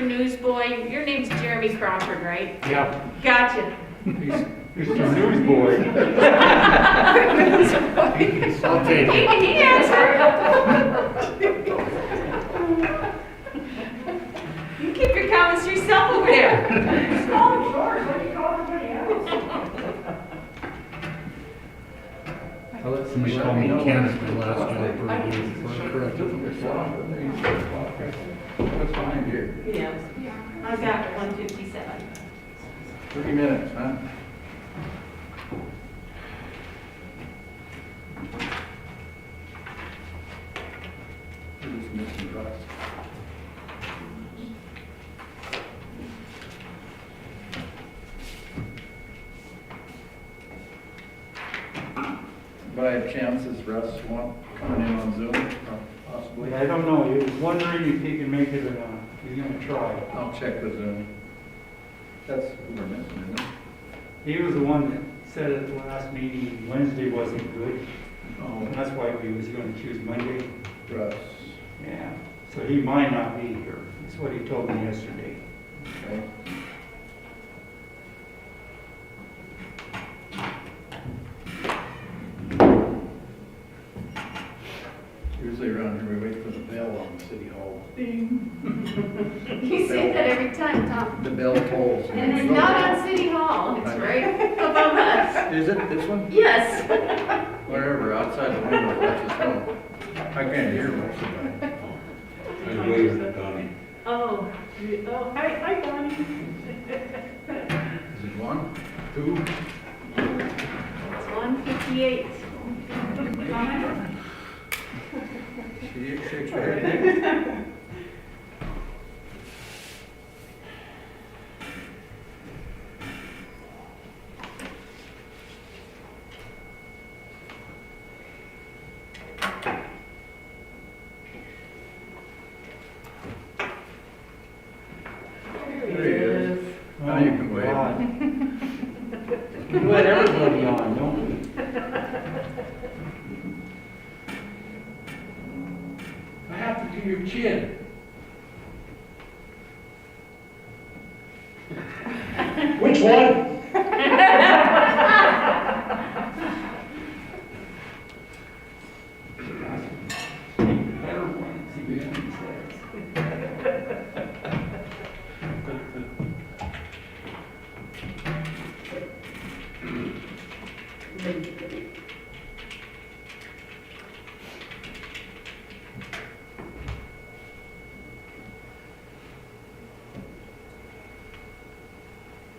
Newsboy. Your name's Jeremy Crawford, right? Yeah. Gotcha. Mr. Newsboy. I'll take it. He answered. You keep your comments to yourself over there. Just call him George, what do you call everybody else? I'll let somebody call me Kenneth my last job for a year. Correct. What's behind here? Yes. I've got 157. 30 minutes, huh? We're just missing drugs. By chances, Russ coming in on Zoom, possibly? I don't know. He was wondering if he can make it or not. He's gonna try. I'll check the Zoom. That's who we're missing, isn't it? He was the one that said at the last meeting Wednesday wasn't good. Oh, That's why we was gonna choose Monday. Russ. Yeah. So he might not be here. That's what he told me yesterday. Okay. Usually around here, we wait for the bell on City Hall. Ding. You say that every time, Tom. The bell tolls. And it's not on City Hall. It's right above us. Is it this one? Yes. Wherever, outside the window, that's his phone. I can't hear most of it. I was waving at Donnie. Oh, hi, Donnie. Is it 1, 2? It's 158. She shakes her head. There he is. Now you can wave. God. We let everybody on, don't we? I have to do your chin. Which one? Better one, see what he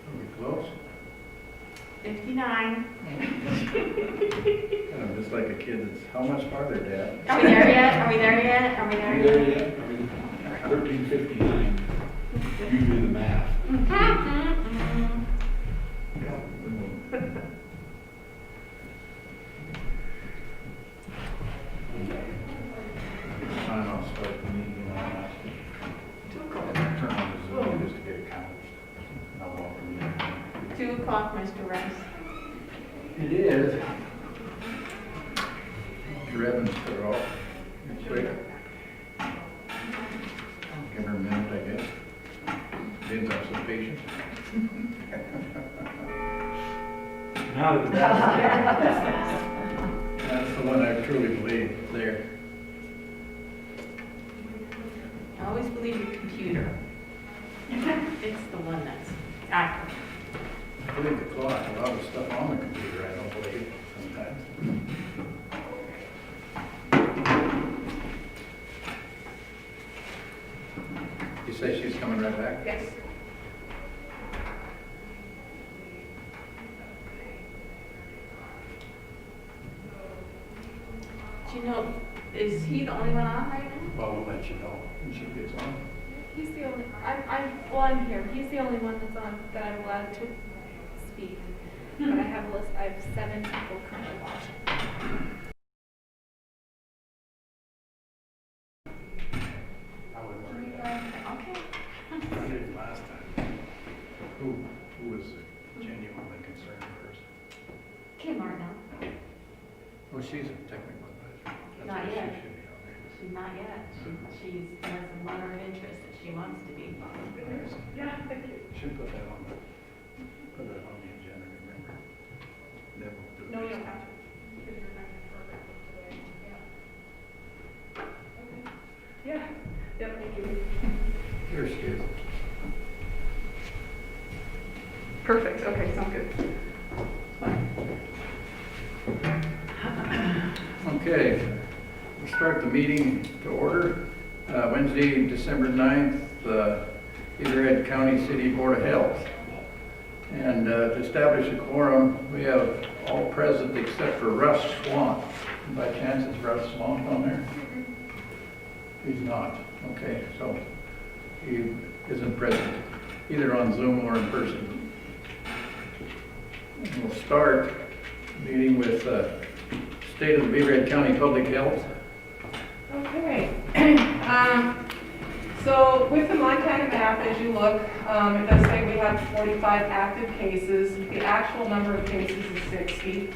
Are we close? 59. Kind of just like a kid that's, how much farther, Dad? Are we there yet? Are we there yet? Are we there There yet? yet? I mean, 13:59. You do the math. I'll start the meeting now. 2 o'clock. Turn on the Zoom just to get it counted. I'll walk from you. 2 o'clock, Mr. Rice. It is. Your Evans put her off. Quick. Give her a minute, I guess. Didn't have some patience. Now that that's That's the one I truly believe there. I always believe your computer. It's the one that's accurate. I believe the clock, a lot of stuff on the computer I don't believe sometimes. You say she's coming right back? Yes. Do you know, is he the only one on right now? Well, we'll let you know when she gets on. He's the only, I'm here. He's the only one that's on, that I'm allowed to speak. But I have a list, I have 7 people currently watching. I was already Okay. I did it last time. Who was genuinely concerned first? Kim Martin. Oh, she's a technical advisor. That's Not why yet. She should be on there. She Not yet. She has a letter of interest that she wants to be. Yeah, thank you. Should put that on the agenda, remember? Then we'll do it. No, you don't have to. Because you're not in the program today. Yeah. Okay. Yeah, yeah, thank you. Here she is. Perfect, okay, sounds good. Okay, we'll start the meeting to order. Wednesday, December 9th, Beaverhead County City Board of Health. And to establish a quorum, we have all present except for Russ Swamp. By chance, is Russ Swamp on there? He's not. Okay, so he isn't present, either on Zoom or in person. And we'll start the meeting with State of the Beaverhead County Public Health. Okay. So with the Montana map, as you look, it does say we have 45 active cases. The actual number of cases is 60.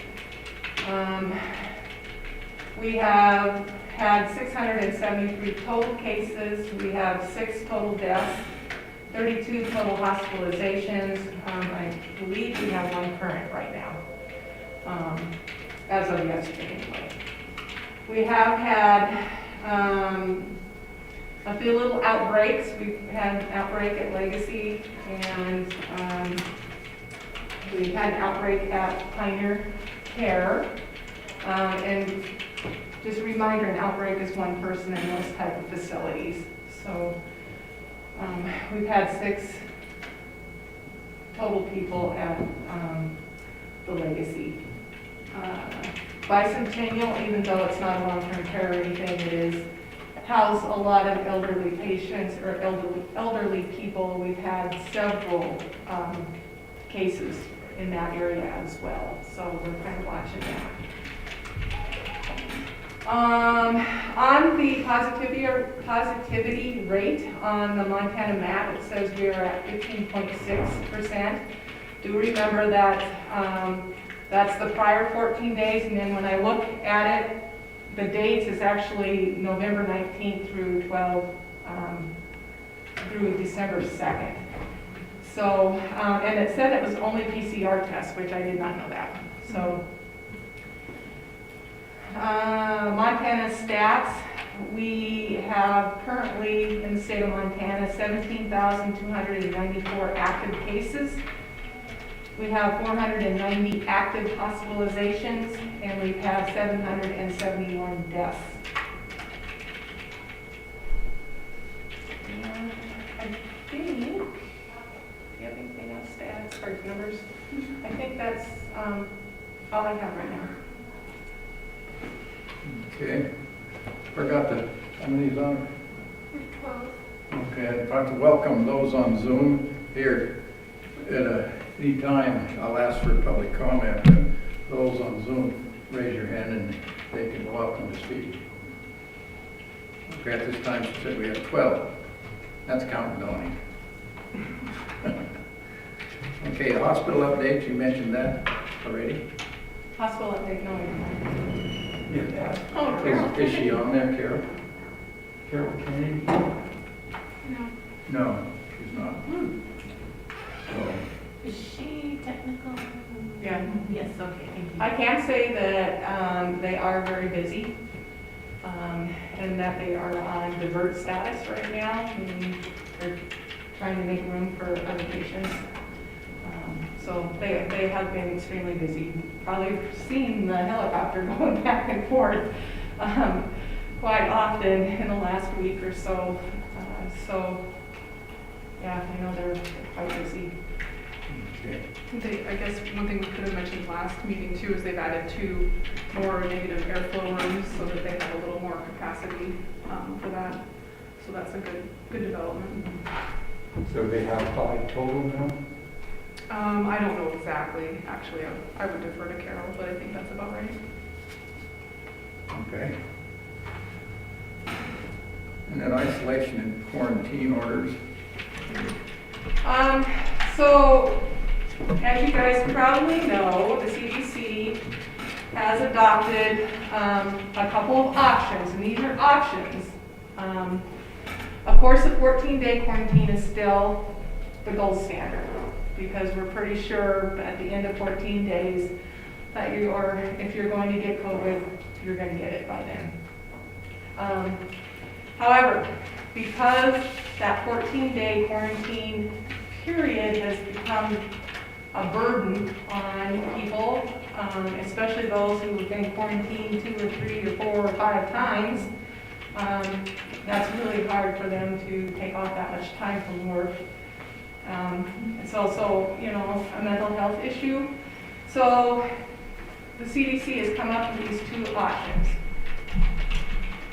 We have had 673 total cases. We have 6 total deaths, 32 total hospitalizations. I believe we have 1 current right now, as of yesterday anyway. We have had a few little outbreaks. We've had an outbreak at Legacy, and we had an outbreak at Pioneer Care. And just a reminder, an outbreak is 1 person in those type of facilities. So we've had 6 total people at the Legacy. Bicentennial, even though it's not a long-term care or anything, it is house a lot of elderly patients or elderly people. We've had several cases in that area as well, so we're kind of watching that. On the positivity rate on the Montana map, it says we are at 15.6%. Do remember that that's the prior 14 days, and then when I look at it, the dates is actually November 19th through through December 2nd. So, and it said it was only PCR tests, which I did not know that. So, Montana stats, we have currently in the state of Montana 17,294 active cases. We have 490 active hospitalizations, and we have 771 deaths. And I think, do you have anything else to add as far as numbers? I think that's all I have right now. Okay. Forgot that, how many's on? 12. Okay, I'd like to welcome those on Zoom here. At any time, I'll ask for public comment. Those on Zoom, raise your hand and they can welcome to speak. Okay, at this time, she said we have 12. That's counting Donnie. Okay, hospital updates, you mentioned that already? Hospital update, no. Yeah. Oh, Carol. Is she on there, Carol? Carol Kennedy? No. No, she's not. So, Is she technical? Yeah. Yes, okay, thank you. I can say that they are very busy, and that they are on divert status right now, and they're trying to make room for other patients. So they have been extremely busy. Probably seen the helicopter going back and forth quite often in the last week or so. So, yeah, I know they're quite busy. okay. I guess one thing we could have mentioned last meeting too is they've added 2 more negative airflow rooms so that they have a little more capacity for that. So that's a good development. So they have 5 total now? I don't know exactly, actually. I would defer to Carol, but I think that's about right. Okay. And then isolation and quarantine orders. So, as you guys probably know, the CDC has adopted a couple of options, and these are options. Of course, the 14-day quarantine is still the gold standard, because we're pretty sure at the end of 14 days that if you're going to get COVID, you're going to get it by then. However, because that 14-day quarantine period has become a burden on people, especially those who have been quarantined 2 or 3 or 4 or 5 times, that's really hard for them to take off that much time from work. It's also, a mental health issue. So the CDC has come up with these 2 options.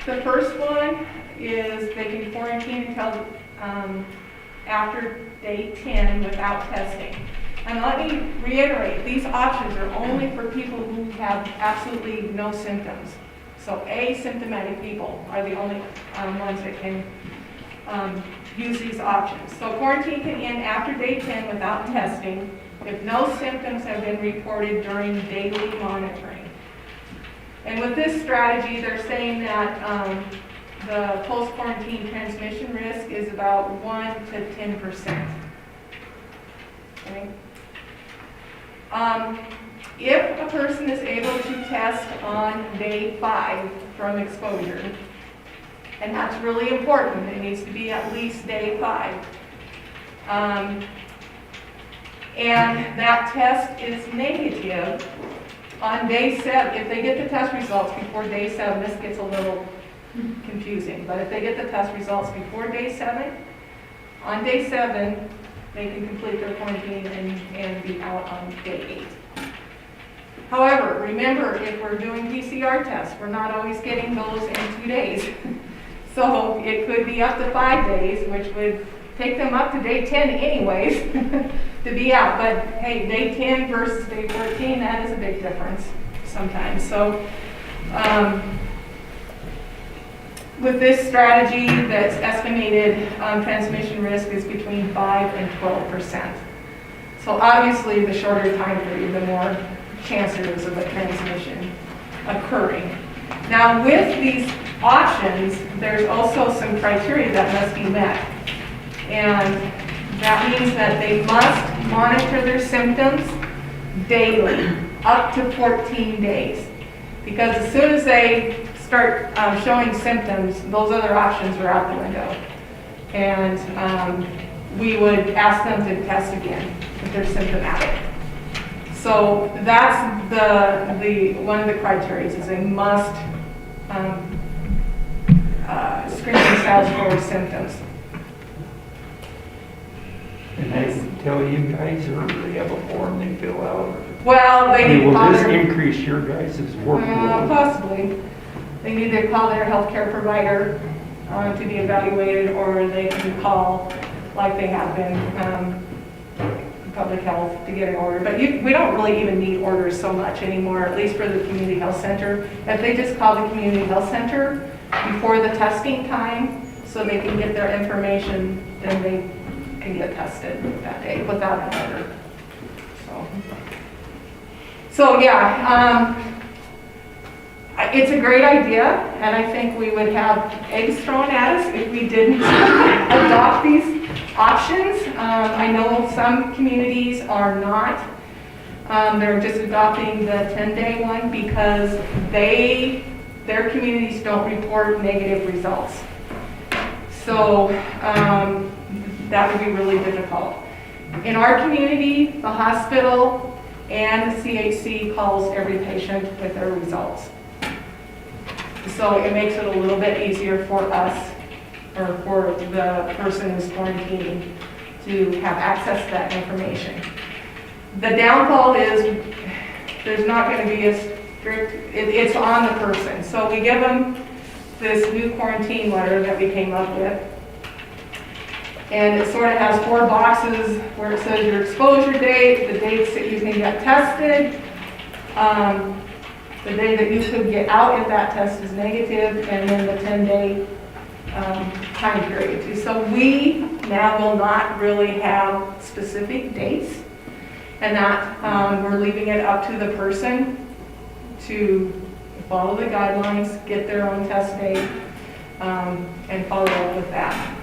The first one is they can quarantine until after day 10 without testing. And let me reiterate, these options are only for people who have absolutely no symptoms. So asymptomatic people are the only ones that can use these options. So quarantine can end after day 10 without testing if no symptoms have been reported during daily monitoring. And with this strategy, they're saying that the post-quarantine transmission risk is about 1 to 10%. Okay. If a person is able to test on day 5 from exposure, and that's really important, it needs to be at least day 5, and that test is negative on day 7, if they get the test results before day 7, this gets a little confusing, but if they get the test results before day 7, on day 7, they can complete their quarantine and be out on day 8. However, remember, if we're doing PCR tests, we're not always getting those in 2 days. So it could be up to 5 days, which would take them up to day 10 anyways to be out. But hey, day 10 versus day 14, that is a big difference sometimes. So with this strategy, that's estimated transmission risk is between 5 and 12%. So obviously, the shorter time period, the more chances of a transmission occurring. Now, with these options, there's also some criteria that must be met. And that means that they must monitor their symptoms daily, up to 14 days. Because as soon as they start showing symptoms, those other options are out the window. And we would ask them to test again if they're symptomatic. So that's the one of the criteria is they must screen themselves for symptoms. And they tell you guys, or they have a form they fill out? Well, they need to Will call this their, increase your guys' workload? possibly. They need to call their healthcare provider to be evaluated, or they can call, like they have been, public health to get an order. But we don't really even need orders so much anymore, at least for the community health center. If they just call the community health center before the testing time so they can get their information, then they can get tested that day without an order. So yeah, it's a great idea, and I think we would have eggs thrown at us if we didn't adopt these options. I know some communities are not. They're just adopting the 10-day one because their communities don't report negative results. So that would be really difficult. In our community, the hospital and the CHC calls every patient with their results. So it makes it a little bit easier for us, or for the person who's quarantining, to have access to that information. The downfall is there's not going to be a strict, it's on the person. So we give them this new quarantine letter that we came up with. And it sort of has 4 boxes where it says your exposure date, the dates that you can get tested, the day that you could get out if that test is negative, and then the 10-day time period too. So we now will not really have specific dates, and that we're leaving it up to the person to follow the guidelines, get their own test date, and follow up with that.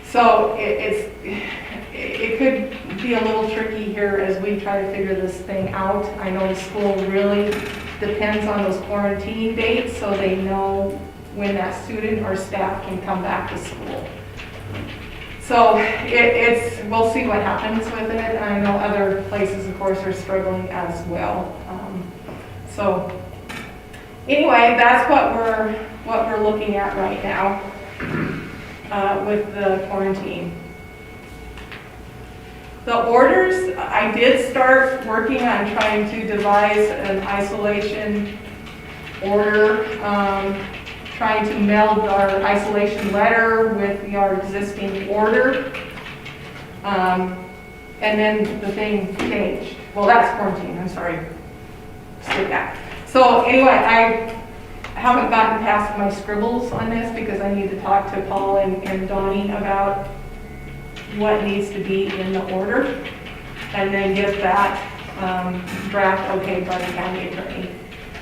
So it could be a little tricky here as we try to figure this thing out. I know the school really depends on those quarantine dates, so they know when that student or staff can come back to school. So we'll see what happens with it. I know other places, of course, are struggling as well. So anyway, that's what we're looking at right now with the quarantine. The orders, I did start working on trying to devise an isolation order, trying to meld our isolation letter with our existing order. And then the thing changed. Well, that's quarantine, I'm sorry. Skip that. So anyway, I haven't gotten past my scribbles on this because I need to talk to Paul and Donnie about what needs to be in the order, and then get that draft okayed by the county attorney.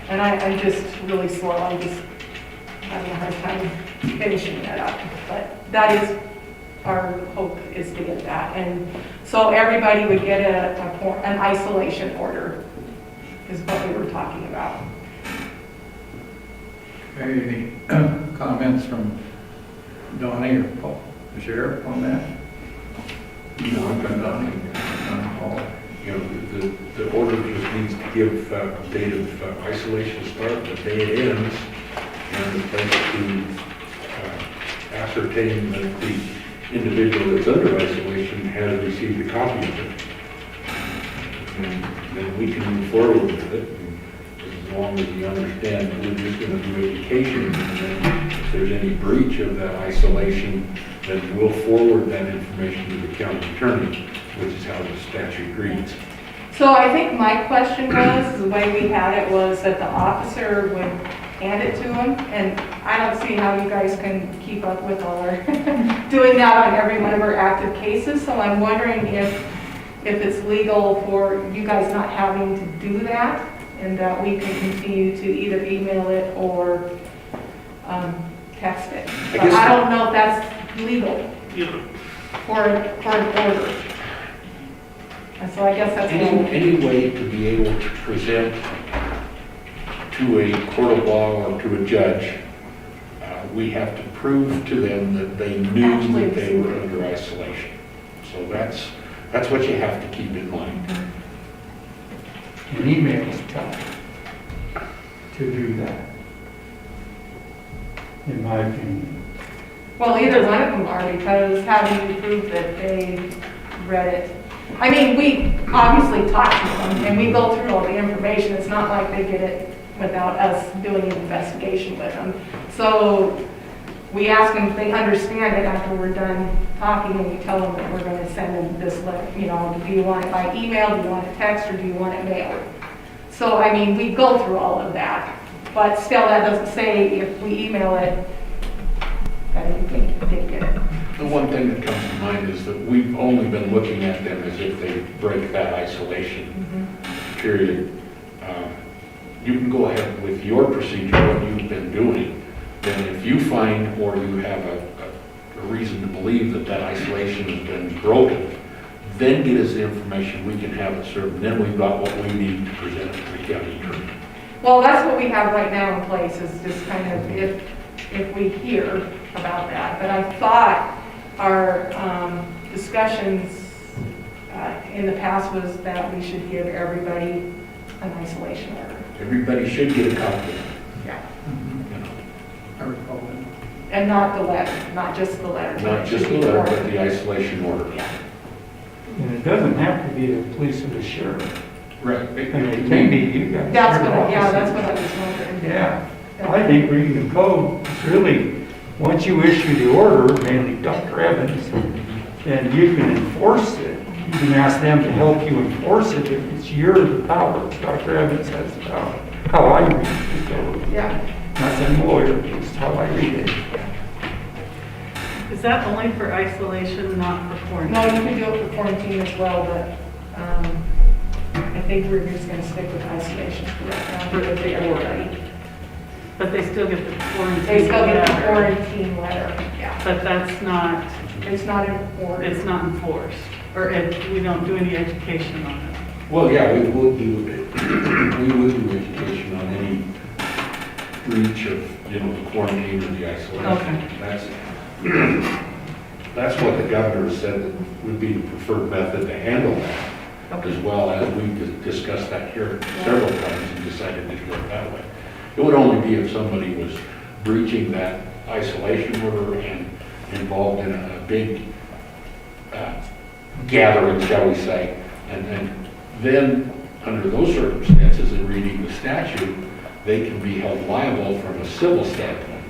And I'm just really slow. I'm just having a hard time finishing that up. But that is our hope, is to get that. And so everybody would get an isolation order, is what we were talking about. Any comments from Donnie or Paul, the sheriff, on that? No, I'm kind of, you know, the order just needs to give date of isolation start, the day it ends, and the place to ascertain that the individual that's under isolation has received a copy of it. And then we can move forward with it, as long as we understand that we're just going to do education, and then if there's any breach of that isolation, then we'll forward that information to the county attorney, which is how the statute reads. So I think my question was, the way we had it was that the officer would hand it to him, and I don't see how you guys can keep up with all our, doing that on every one of our active cases, so I'm wondering if it's legal for you guys not having to do that, and that we can continue to either email it or text it. But I don't know if that's legal for an order. And so I guess that's Any way to be able to present to a court of law or to a judge, we have to prove to them that they knew that they were under isolation. So that's what you have to keep in mind. An email is tough to do that, in my opinion. Well, either one of them are, because how do you prove that they read it? I mean, we obviously talk to them, and we go through all the information. It's not like they get it without us doing an investigation with them. So we ask them if they understand it after we're done talking, and we tell them that we're going to send them this letter. You know, do you want it by email, do you want it text, or do you want it mailed? So, I mean, we go through all of that. But still, that doesn't say if we email it, that you didn't get it. The one thing that comes to mind is that we've only been looking at them as if they break that isolation period. You can go ahead with your procedure, what you've been doing. Then if you find or you have a reason to believe that that isolation has been broken, then get us the information, we can have it served, and then we've got what we need to present to the county attorney. Well, that's what we have right now in place, is just kind of if we hear about that. But I thought our discussions in the past was that we should give everybody an isolation order. Everybody should get a copy. Yeah. You know, I recall that. And not the letter, not just the letter. not just the letter, but the isolation order. Yeah. And it doesn't have to be the police or the sheriff. Right. I mean, it can be you guys. That's what I was wondering. Yeah, I think reading the code is really, once you issue the order, mainly Dr. Evans, then you can enforce it. You can ask them to help you enforce it if it's the power. Dr. Evans has the power. How I read the code. Yeah. Not saying lawyer, just how I read it. Is that only for isolation, not for quarantine? No, you can do it for quarantine as well, but I think we're just gonna stick with isolation for right now because they are ready. But they still get the quarantine. They still get the letter. quarantine letter, yeah. But that's not, It's not important. it's not enforced, or we don't do any education on it. Well, yeah, we would do education on any breach of, the quarantine or the isolation. Okay. That's what the governor said that would be the preferred method to handle that, as well as we discussed that here several times and decided to do it that way. It would only be if somebody was breaching that isolation order and involved in a big gathering, shall we say, and then, under those circumstances, in reading the statute, they can be held liable from a civil standpoint.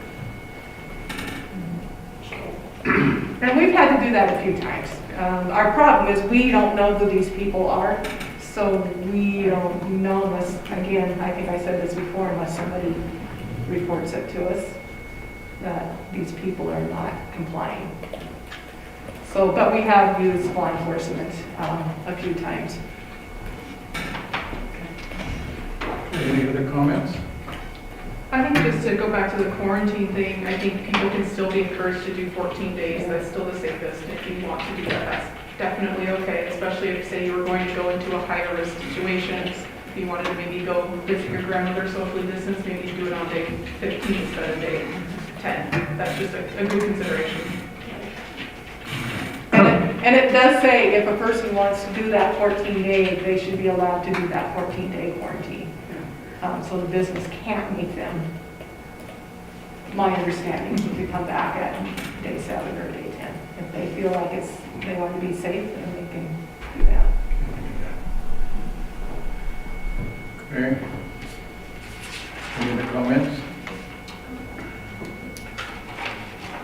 So, And we've had to do that a few times. Our problem is we don't know who these people are, so we don't know unless, again, I think I said this before, unless somebody reports it to us, that these people are not complying. So, but we have used law enforcement a few times. Any other comments? I think just to go back to the quarantine thing, I think people can still be encouraged to do 14 days. That's still the safest. If you want to do that, that's definitely okay, especially if, say, you were going to go into a higher risk situation. If you wanted to maybe go visit your grandmother socially distanced, maybe do it on day 15 instead of day 10. That's just a good consideration. And it does say if a person wants to do that 14-day, they should be allowed to do that 14-day quarantine. So the business can't make them, my understanding, to come back at day 7 or day 10. If they feel like they want to be safe, then they can do that. Okay. Any other comments?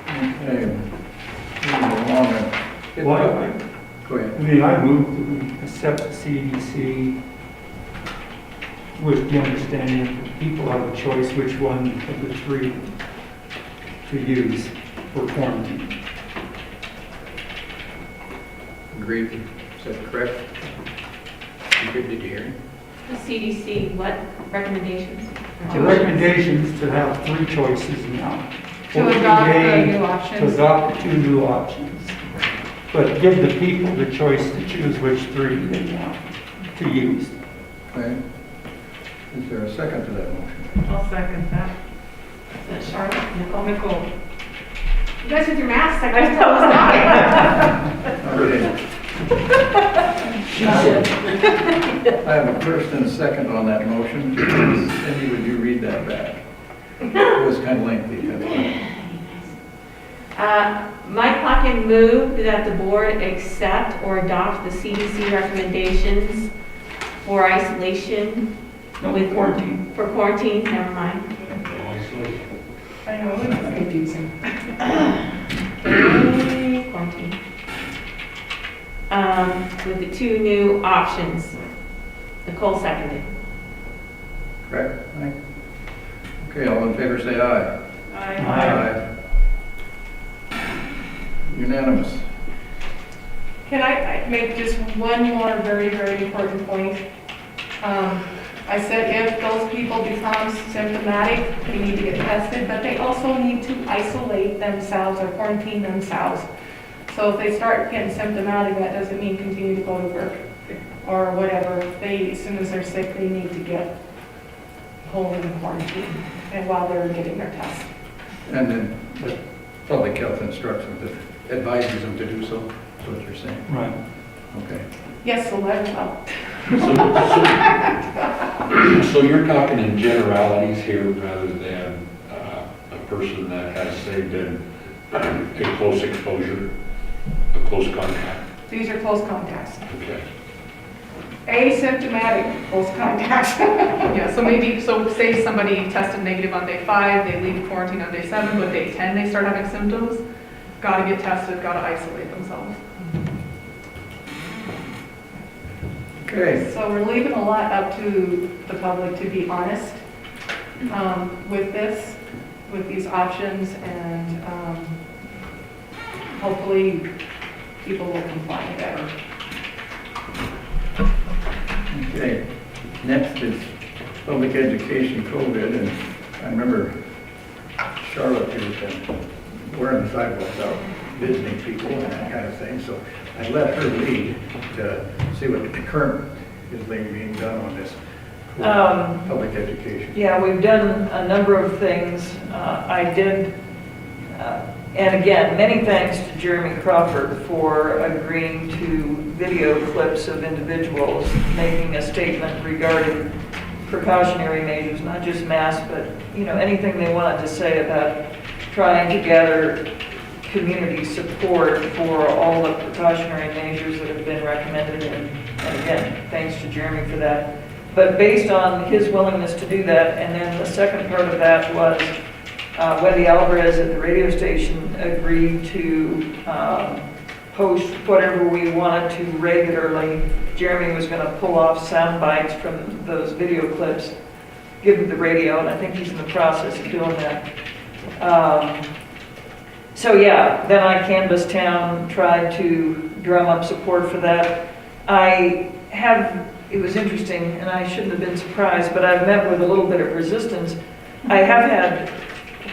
Okay. Moving along. Well, Go ahead. I mean, I move that we accept the CDC with the understanding that people have a choice which one of the three to use for quarantine. Agreed. Is that correct? Did you hear him? The CDC, what recommendations? The recommendation is to have three choices now. To adopt the 14-day, new To options. adopt the two new options. But give the people the choice to choose which three they want to use. Okay. Is there a second to that motion? I'll second that. Is that Charlotte? Nicole? Nicole. You guys with your masks, I guess that was Okay. I have a first and a second on that motion. Cindy, would you read that back? It was kind of lengthy. That's why. Mike Plotkin moved that the board accept or adopt the CDC recommendations for isolation. No, With quarantine. For quarantine, never mind. I know, it's confusing. Okay, quarantine. With the two new options. Nicole seconded. Correct, Mike? Okay, all in favor say aye. Aye. Unanimous. Can I make just one more very, very important point? I said if those people become symptomatic, they need to get tested, but they also need to isolate themselves or quarantine themselves. So if they start getting symptomatic, that doesn't mean continue to go to work or whatever. As soon as they're sick, they need to get home and quarantine and while they're getting their test. And then the public health instruction that advises them to do so. That's what you're saying. Right. Okay. Yes, so let them know. So you're talking in generalities here rather than a person that has, say, been a close exposure, a close contact. These are close contacts. Okay. Asymptomatic close contacts. Yeah, so say somebody tested negative on day 5, they leave quarantine on day 7, but day 10 they start having symptoms, gotta get tested, gotta isolate themselves. Okay. So we're leaving a lot up to the public to be honest with this, with these options, and hopefully people will comply better. Okay, next is public education COVID, and I remember Charlotte has been wearing the sidewalks out, visiting people and that kind of thing, so I let her lead to see what the current is being done on this public education. Yeah, we've done a number of things. I did, and again, many thanks to Jeremy Crawford for agreeing to video clips of individuals making a statement regarding precautionary measures, not just masks, but, you know, anything they wanted to say about trying to gather community support for all the precautionary measures that have been recommended. And again, thanks to Jeremy for that. But based on his willingness to do that, and then the second part of that was Wendy Alvarez at the radio station agreed to post whatever we wanted to regularly. Jeremy was going to pull off sound bites from those video clips, give them the radio, and I think he's in the process of doing that. So yeah, then I canvassed town, tried to drum up support for that. It was interesting, and I shouldn't have been surprised, but I've met with a little bit of resistance. I have had,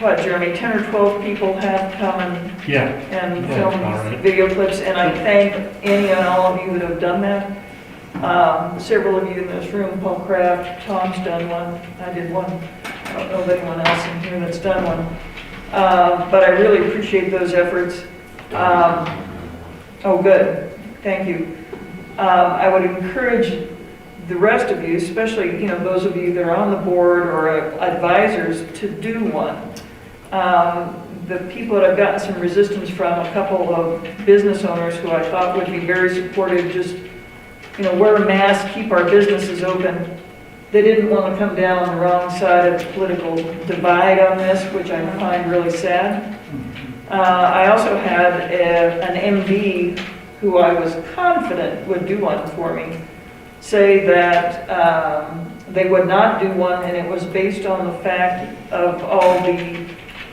what, Jeremy, 10 or 12 people have come and filmed video clips, and I thank any and all of you that have done that. Several of you in this room, Paul Kraft, Tom's done one, I did one. I don't know of anyone else in here that's done one. But I really appreciate those efforts. Oh, good, thank you. I would encourage the rest of you, especially, you know, those of you that are on the board or advisors, to do one. The people that I've gotten some resistance from, a couple of business owners who I thought would be very supportive, just, you know, wear a mask, keep our businesses open. They didn't want to come down on the wrong side of the political divide on this, which I find really sad. I also had an MD who I was confident would do one for me, say that they would not do one, and it was based on the fact of all the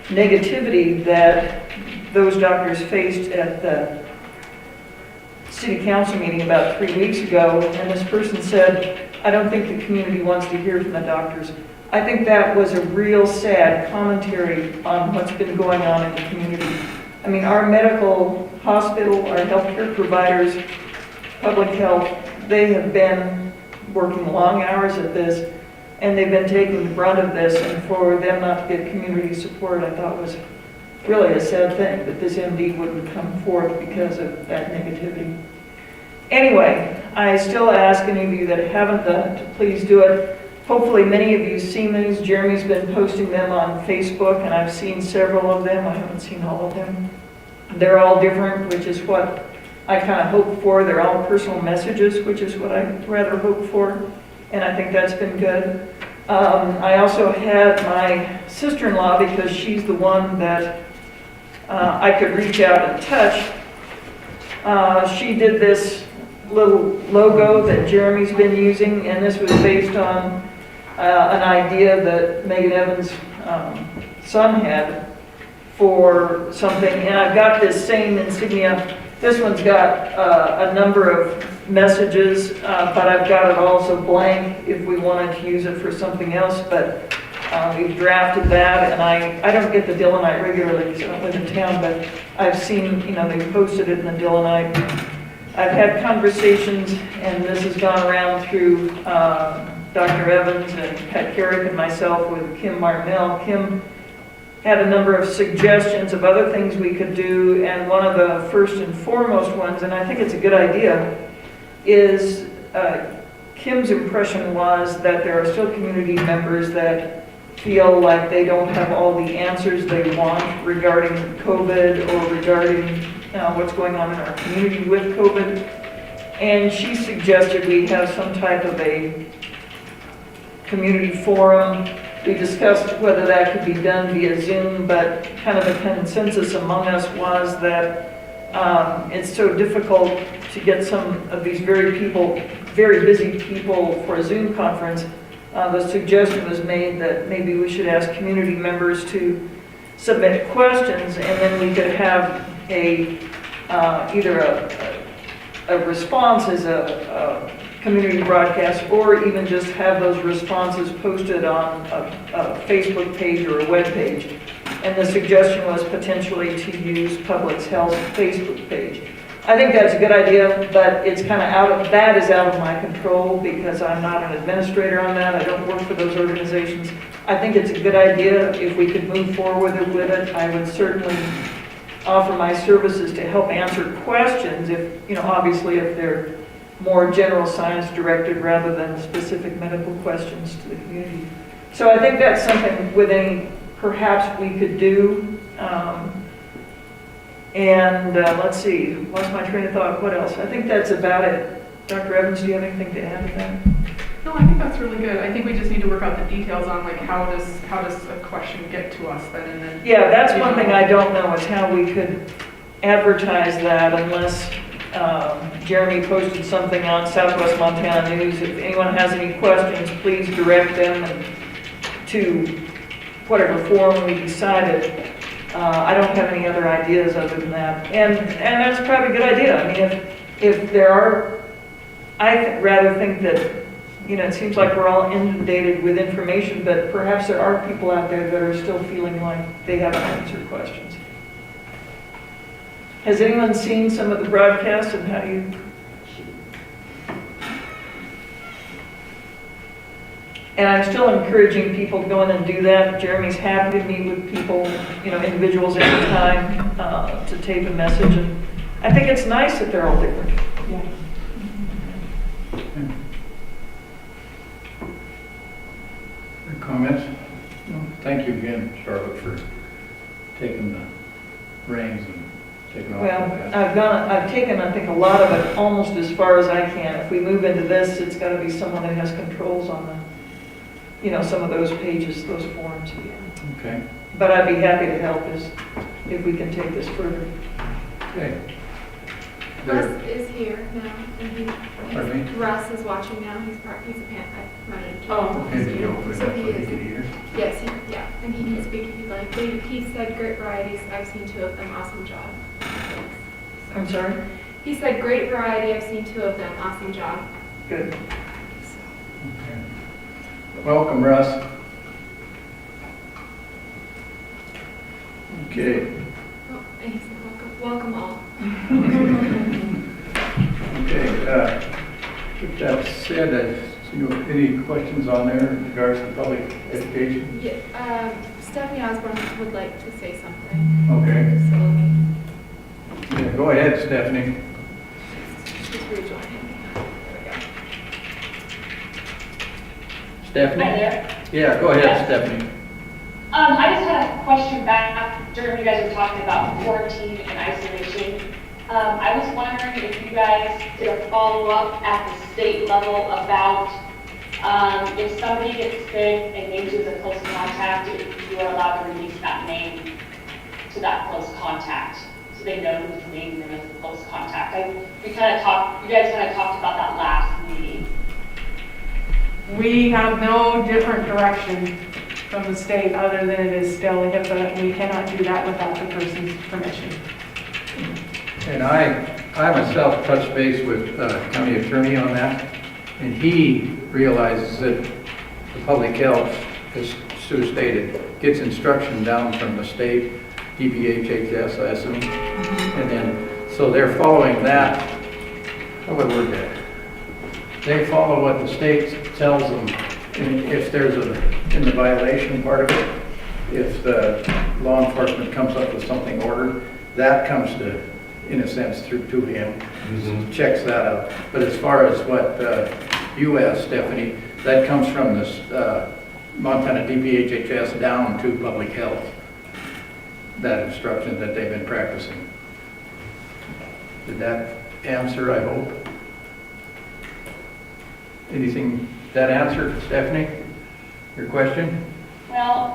negativity that those doctors faced at the city council meeting about 3 weeks ago. And this person said, I don't think the community wants to hear from the doctors. I think that was a real sad commentary on what's been going on in the community. I mean, our medical hospital, our healthcare providers, public health, they have been working long hours at this, and they've been taking the brunt of this, and for them not to get community support, I thought was really a sad thing, that this MD wouldn't come forth because of that negativity. Anyway, I still ask any of you that haven't done it to please do it. Hopefully many of you have seen these. Jeremy's been posting them on Facebook, and I've seen several of them. I haven't seen all of them. They're all different, which is what I kind of hope for. They're all personal messages, which is what I rather hope for, and I think that's been good. I also had my sister-in-law, because she's the one that I could reach out and touch. She did this little logo that Jeremy's been using, and this was based on an idea that Megan Evans' son had for something, and I've got this same insignia. This one's got a number of messages, but I've got it also blank if we wanted to use it for something else, but we've drafted that, and I don't get the Dillonite regularly because I don't live in town, but I've seen, you know, they posted it in the Dillonite. I've had conversations, and this has gone around through Dr. Evans and Pat Carrick and myself with Kim Martinell. Kim had a number of suggestions of other things we could do, and one of the first and foremost ones, and I think it's a good idea, is Kim's impression was that there are still community members that feel like they don't have all the answers they want regarding COVID or regarding what's going on in our community with COVID. And she suggested we have some type of a community forum. We discussed whether that could be done via Zoom, but kind of the consensus among us was that it's so difficult to get some of these very busy people for a Zoom conference. The suggestion was made that maybe we should ask community members to submit questions, and then we could have either a response as a community broadcasts, or even just have those responses posted on a Facebook page or a web page. And the suggestion was potentially to use Public Health's Facebook page. I think that's a good idea, but it's kind of that is out of my control because I'm not an administrator on that. I don't work for those organizations. I think it's a good idea if we could move forward with it. I would certainly offer my services to help answer questions if, obviously if they're more general science directed rather than specific medical questions to the community. So I think that's something perhaps we could do. Let's see, lost my train of thought. What else? I think that's about it. Dr. Evans, do you have anything to add to that? No, I think that's really good. I think we just need to work out the details on like how does a question get to us then and then. Yeah, that's one thing I don't know is how we could advertise that unless Jeremy posted something on Southwest Montana News. If anyone has any questions, please direct them to whatever forum we decided. I don't have any other ideas other than that. And that's probably a good idea. I mean, if there are, rather think that, it seems like we're all inundated with information, but perhaps there are people out there that are still feeling like they haven't answered questions. Has anyone seen some of the broadcasts and how do you? And I'm still encouraging people to go in and do that. Jeremy's happy to meet with people, individuals anytime to tape a message. And I think it's nice that they're all different. Yeah. Comments? No. Thank you again, Charlotte, for taking the reins and taking off. Well, I've taken, I think, a lot of it almost as far as I can. If we move into this, it's got to be someone that has controls on some of those pages, those forums. Okay. But I'd be happy to help if we can take this further. Okay. Russ is here now, and Pardon me? Russ is watching now. He's a pan. I run into him. Oh. Okay, did you open it So up he so is. he could hear? Yes, and he can speak if you'd like. He said great varieties. I've seen 2 of them. Awesome job. I'm sorry? He said great variety. I've seen 2 of them. Awesome job. Good. Okay. Welcome, Russ. Okay. Oh, and he said welcome all. Okay. With that said, any questions on there in regards to public education? Yeah, Stephanie Osborne would like to say something. Okay. So Yeah, go ahead, Stephanie. she's rejoining. There we go. Stephanie? Hi there. Yeah, go ahead, Stephanie. I just had a question back during you guys were talking about quarantine and isolation. I was wondering if you guys did a follow-up at the state level about if somebody gets sick and names you as a close contact, if you are allowed to release that name to that close contact, so they know who's naming them as a close contact. You guys kind of talked about that last meeting. We have no different direction from the state other than it is still a HIPAA, and we cannot do that without the person's permission. And I myself touched base with county attorney on that, and he realizes that the public health, as Sue stated, gets instruction down from the state, BVHDCBOF, I assume. And then, so they're following that. How would I word that? They follow what the state tells them, and if there's in the violation part of it, if the law enforcement comes up with something ordered, that comes to, in a sense, through to him, checks that out. But as far as what you asked, Stephanie, that comes from this Montana DPHHS down to public health, that instruction that they've been practicing. Did that answer, I hope? Anything, that answer, Stephanie, your question? Well,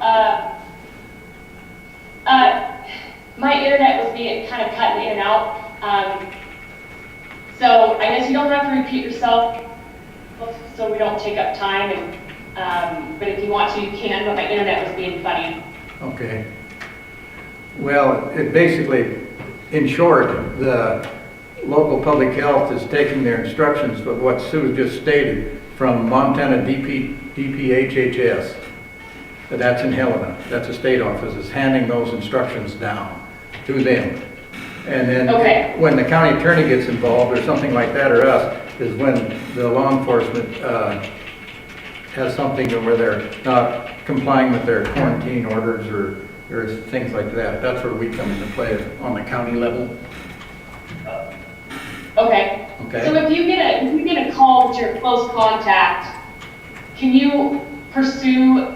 my internet was being kind of cutting in and out. So I guess you don't have to repeat yourself so we don't take up time. But if you want to, you can, but my internet was being funny. Okay. Well, it basically, in short, local public health is taking their instructions, but what Sue just stated, from Montana DPHHS, that's in Helena, that's a state office, is handing those instructions down to them. And then Okay. when the county attorney gets involved or something like that, or us, is when the law enforcement has something where they're not complying with their quarantine orders or things like that. That's where we come into play on the county level. Okay. Okay? So if you get a call that you're close contact, can you pursue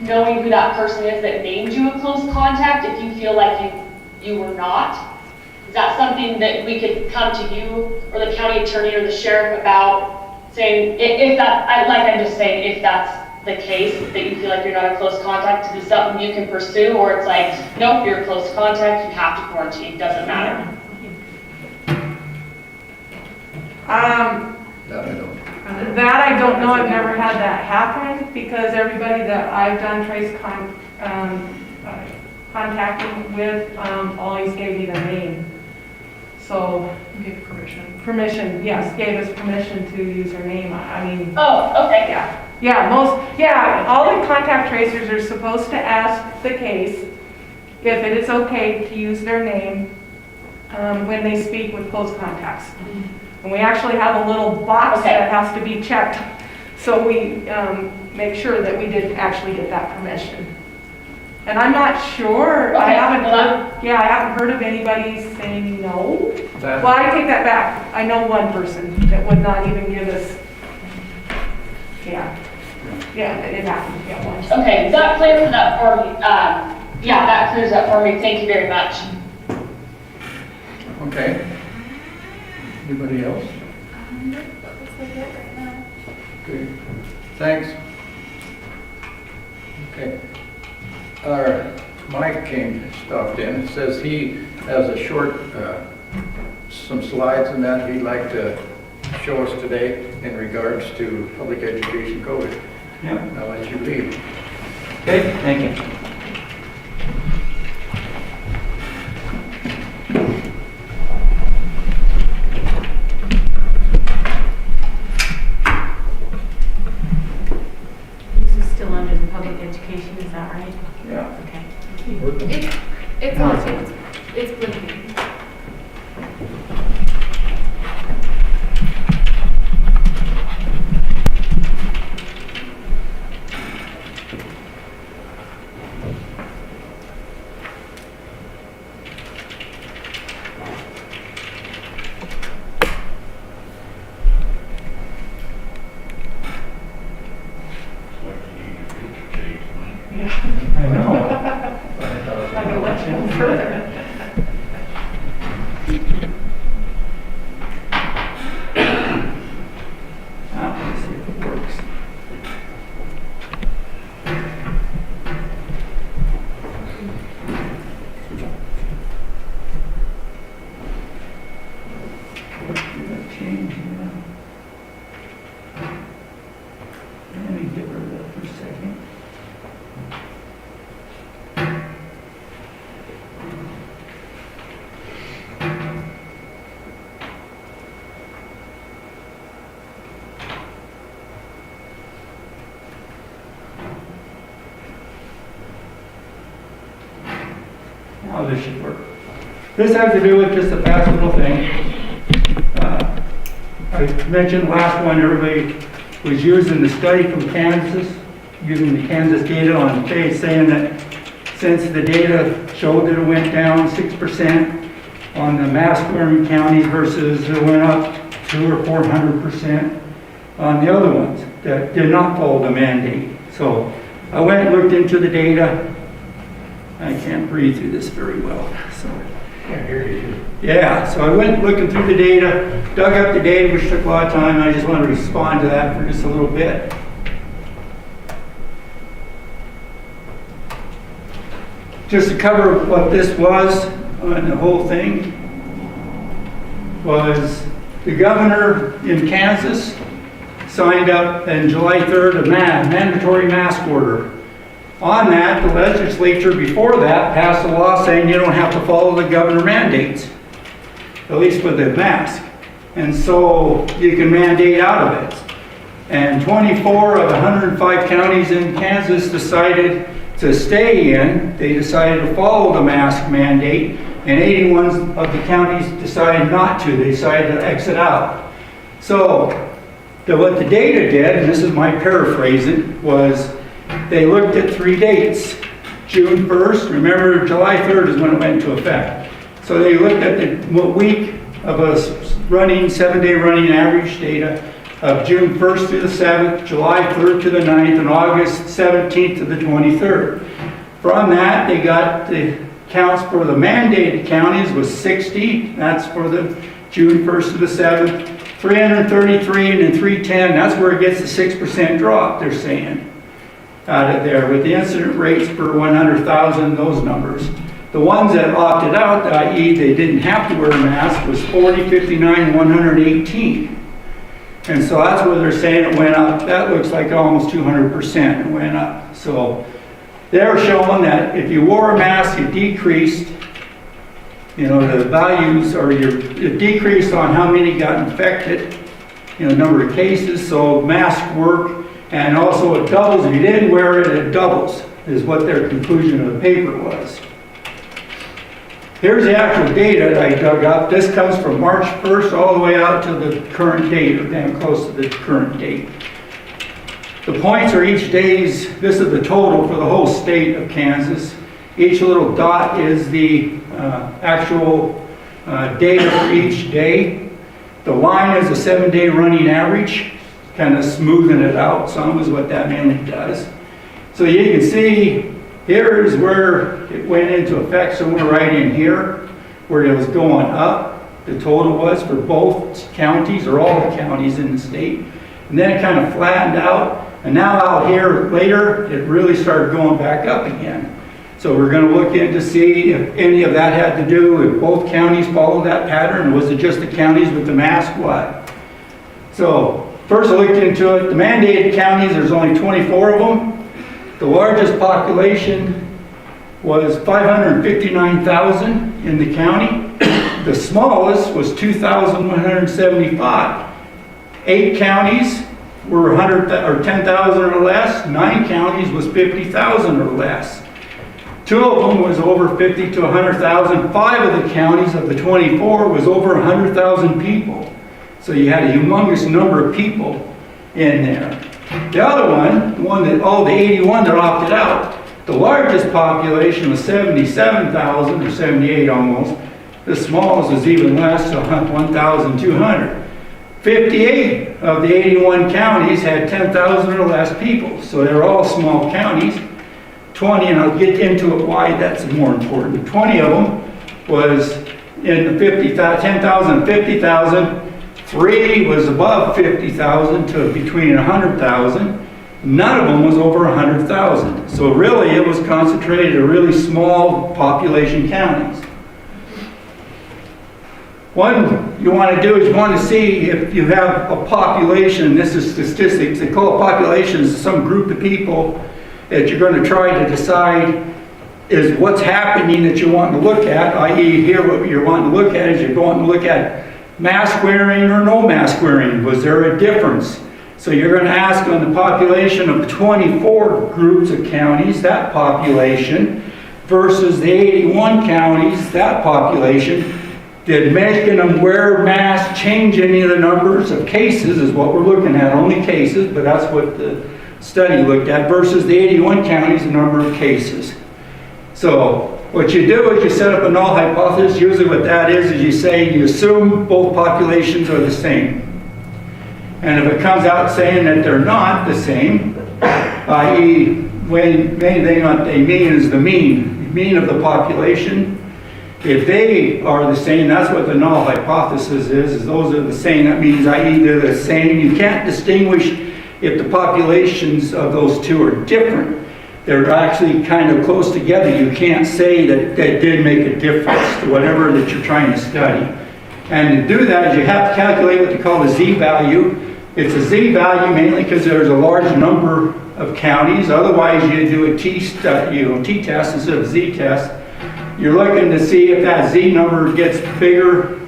knowing who that person is that named you a close contact if you feel like you were not? Is that something that we could come to you or the county attorney or the sheriff about, saying, if I'm just saying, if that's the case, that you feel like you're not a close contact, is it something you can pursue, or it's like, nope, you're a close contact, you have to quarantine, doesn't matter? That I don't. That I don't know, I've never had that happen, because everybody that I've done trace contacting with, always gave me their name. So, Give permission. permission, yes, gave us permission to use their name, I mean, Oh, okay. all the contact tracers are supposed to ask the case if it is okay to use their name, when they speak with close contacts. And we actually have a little box Okay. that has to be checked, so we make sure that we did actually get that permission. And I'm not sure, I Okay, haven't well, heard of anybody saying no. That- Well, I take that back, I know one person that would not even give us, it happened, once. Okay, that clears it up for me. Yeah, that clears up for me. Thank you very much. Okay. Anybody else? Looks like it right now. Okay. Thanks. Okay. Mike stopped in. It says he has a short, some slides and that he'd like to show us today in regards to public education COVID. Yeah, I'll let you lead. okay, thank you. This is still under the public education, is that right? Yeah. Okay. It's on, it's blinking. I know. I'm gonna let you know further. Let's see if it works. Change, Let me get rid of that for a second. Now this should work. This has to do with just a fast little thing. I mentioned last one, everybody was using the study from Kansas, using the Kansas data on face, saying that since the data showed that it went down 6% on the mask-wearing counties versus it went up 200 or 400% on the other ones that did not follow the mandate. So I went and looked into the data. I can't breathe through this very well, so. Can't hear you. Yeah, so I went looking through the data, dug up the data, which took a lot of time, and I just want to respond to that for just a little bit. Just to cover what this was on the whole thing, was the governor in Kansas signed up on July 3rd a mandatory mask order. On that, the legislature before that passed a law saying you don't have to follow the governor mandates. at least for the mask. And so you can mandate out of it. And 24 of the 105 counties in Kansas decided to stay in. They decided to follow the mask mandate, and 81 of the counties decided not to. They decided to exit out. So what the data did, and this is my paraphrasing, was they looked at 3 dates. June 1st, remember July 3rd is when it went into effect. So they looked at the week of a running, 7-day running average data of June 1st through the 7th, July 3rd to the 9th, and August 17th to the 23rd. From that, they got the counts for the mandated counties was 60. That's for the June 1st to the 7th. 333 and then 310. That's where it gets the 6% drop, they're saying, out of there, with the incident rates per 100,000, those numbers. The ones that opted out, i.e. they didn't have to wear a mask, was 40, 59, 118. And so that's where they're saying it went up. That looks like almost 200% it went up. So they're showing that if you wore a mask, it decreased, the values, or it decreased on how many got infected, number of cases. So masks work, and also it doubles. If you didn't wear it, it doubles, is what their conclusion of the paper was. Here's the actual data that I dug up. This comes from March 1st all the way out to the current date, or damn close to the current date. The points are each day's, this is the total for the whole state of Kansas. Each little dot is the actual data for each day. The line is a 7-day running average, kind of smoothing it out some is what that mainly does. So you can see here is where it went into effect, somewhere right in here, where it was going up. The total was for both counties, or all the counties in the state. And then it kind of flattened out. And now out here later, it really started going back up again. So we're going to look in to see if any of that had to do with both counties follow that pattern, or was it just the counties with the mask, what? So first I looked into it. The mandated counties, there's only 24 of them. The largest population was 559,000 in the county. The smallest was 2,175. 8 counties were 10,000 or less. 9 counties was 50,000 or less. 2 of them was over 50 to 100,000. 5 of the counties of the 24 was over 100,000 people. So you had a humongous number of people in there. The other one, the one that all the 81 that opted out, the largest population was 77,000 or 78 almost. The smallest was even less, so 1,200. 58 of the 81 counties had 10,000 or less people, so they're all small counties. 20, and I'll get into it why that's more important. 20 of them was in the 10,000 and 50,000. 3 was above 50,000 to between 100,000. None of them was over 100,000. So really it was concentrated in really small population counties. One you want to do is you want to see if you have a population, this is statistics, they call populations some group of people that you're going to try to decide is what's happening that you want to look at, i.e. here what you're wanting to look at is you're going to look at mask wearing or no mask wearing. Was there a difference? So you're going to ask on the population of 24 groups of counties, that population, versus the 81 counties, that population, did making them wear masks change any of the numbers of cases, is what we're looking at, only cases, but that's what the study looked at, versus the 81 counties, the number of cases. So what you do is you set up a null hypothesis. Usually what that is you say, you assume both populations are the same. And if it comes out saying that they're not the same, i.e. main thing what they mean is the mean of the population. If they are the same, that's what the null hypothesis is those are the same. That means i.e. they're the same. You can't distinguish if the populations of those two are different. They're actually kind of close together. You can't say that that did make a difference to whatever that you're trying to study. And to do that, you have to calculate what they call the z-value. It's a z-value mainly because there's a large number of counties. Otherwise, you do a t-test instead of z-test. You're looking to see if that z number gets bigger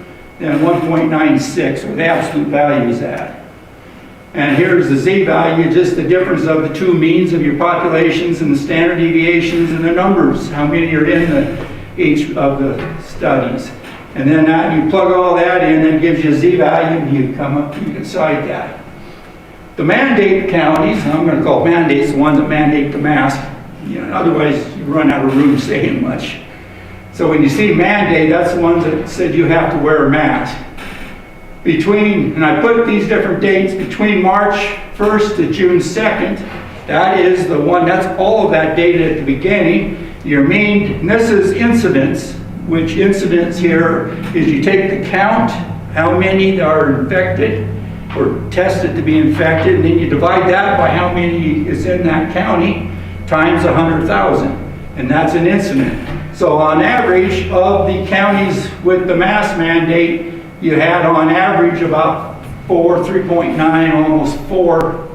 than 1.96, where the absolute value is at. And here's the z-value, just the difference of the two means of your populations and the standard deviations and the numbers, how many are in each of the studies. And then you plug all that in, and it gives you a z-value, and you come up, you decide that. The mandate counties, I'm going to call mandates the ones that mandate the mask. Otherwise you run out of room saying much. So when you see mandate, that's the ones that said you have to wear a mask. And I put these different dates, between March 1st to June 2nd, that is the one, that's all of that data at the beginning. Your mean, and this is incidence, which incidence here is you take the count, how many are infected or tested to be infected, and then you divide that by how many is in that county times 100,000, and that's an incident. So on average of the counties with the mask mandate, you had on average about 3.9, almost 4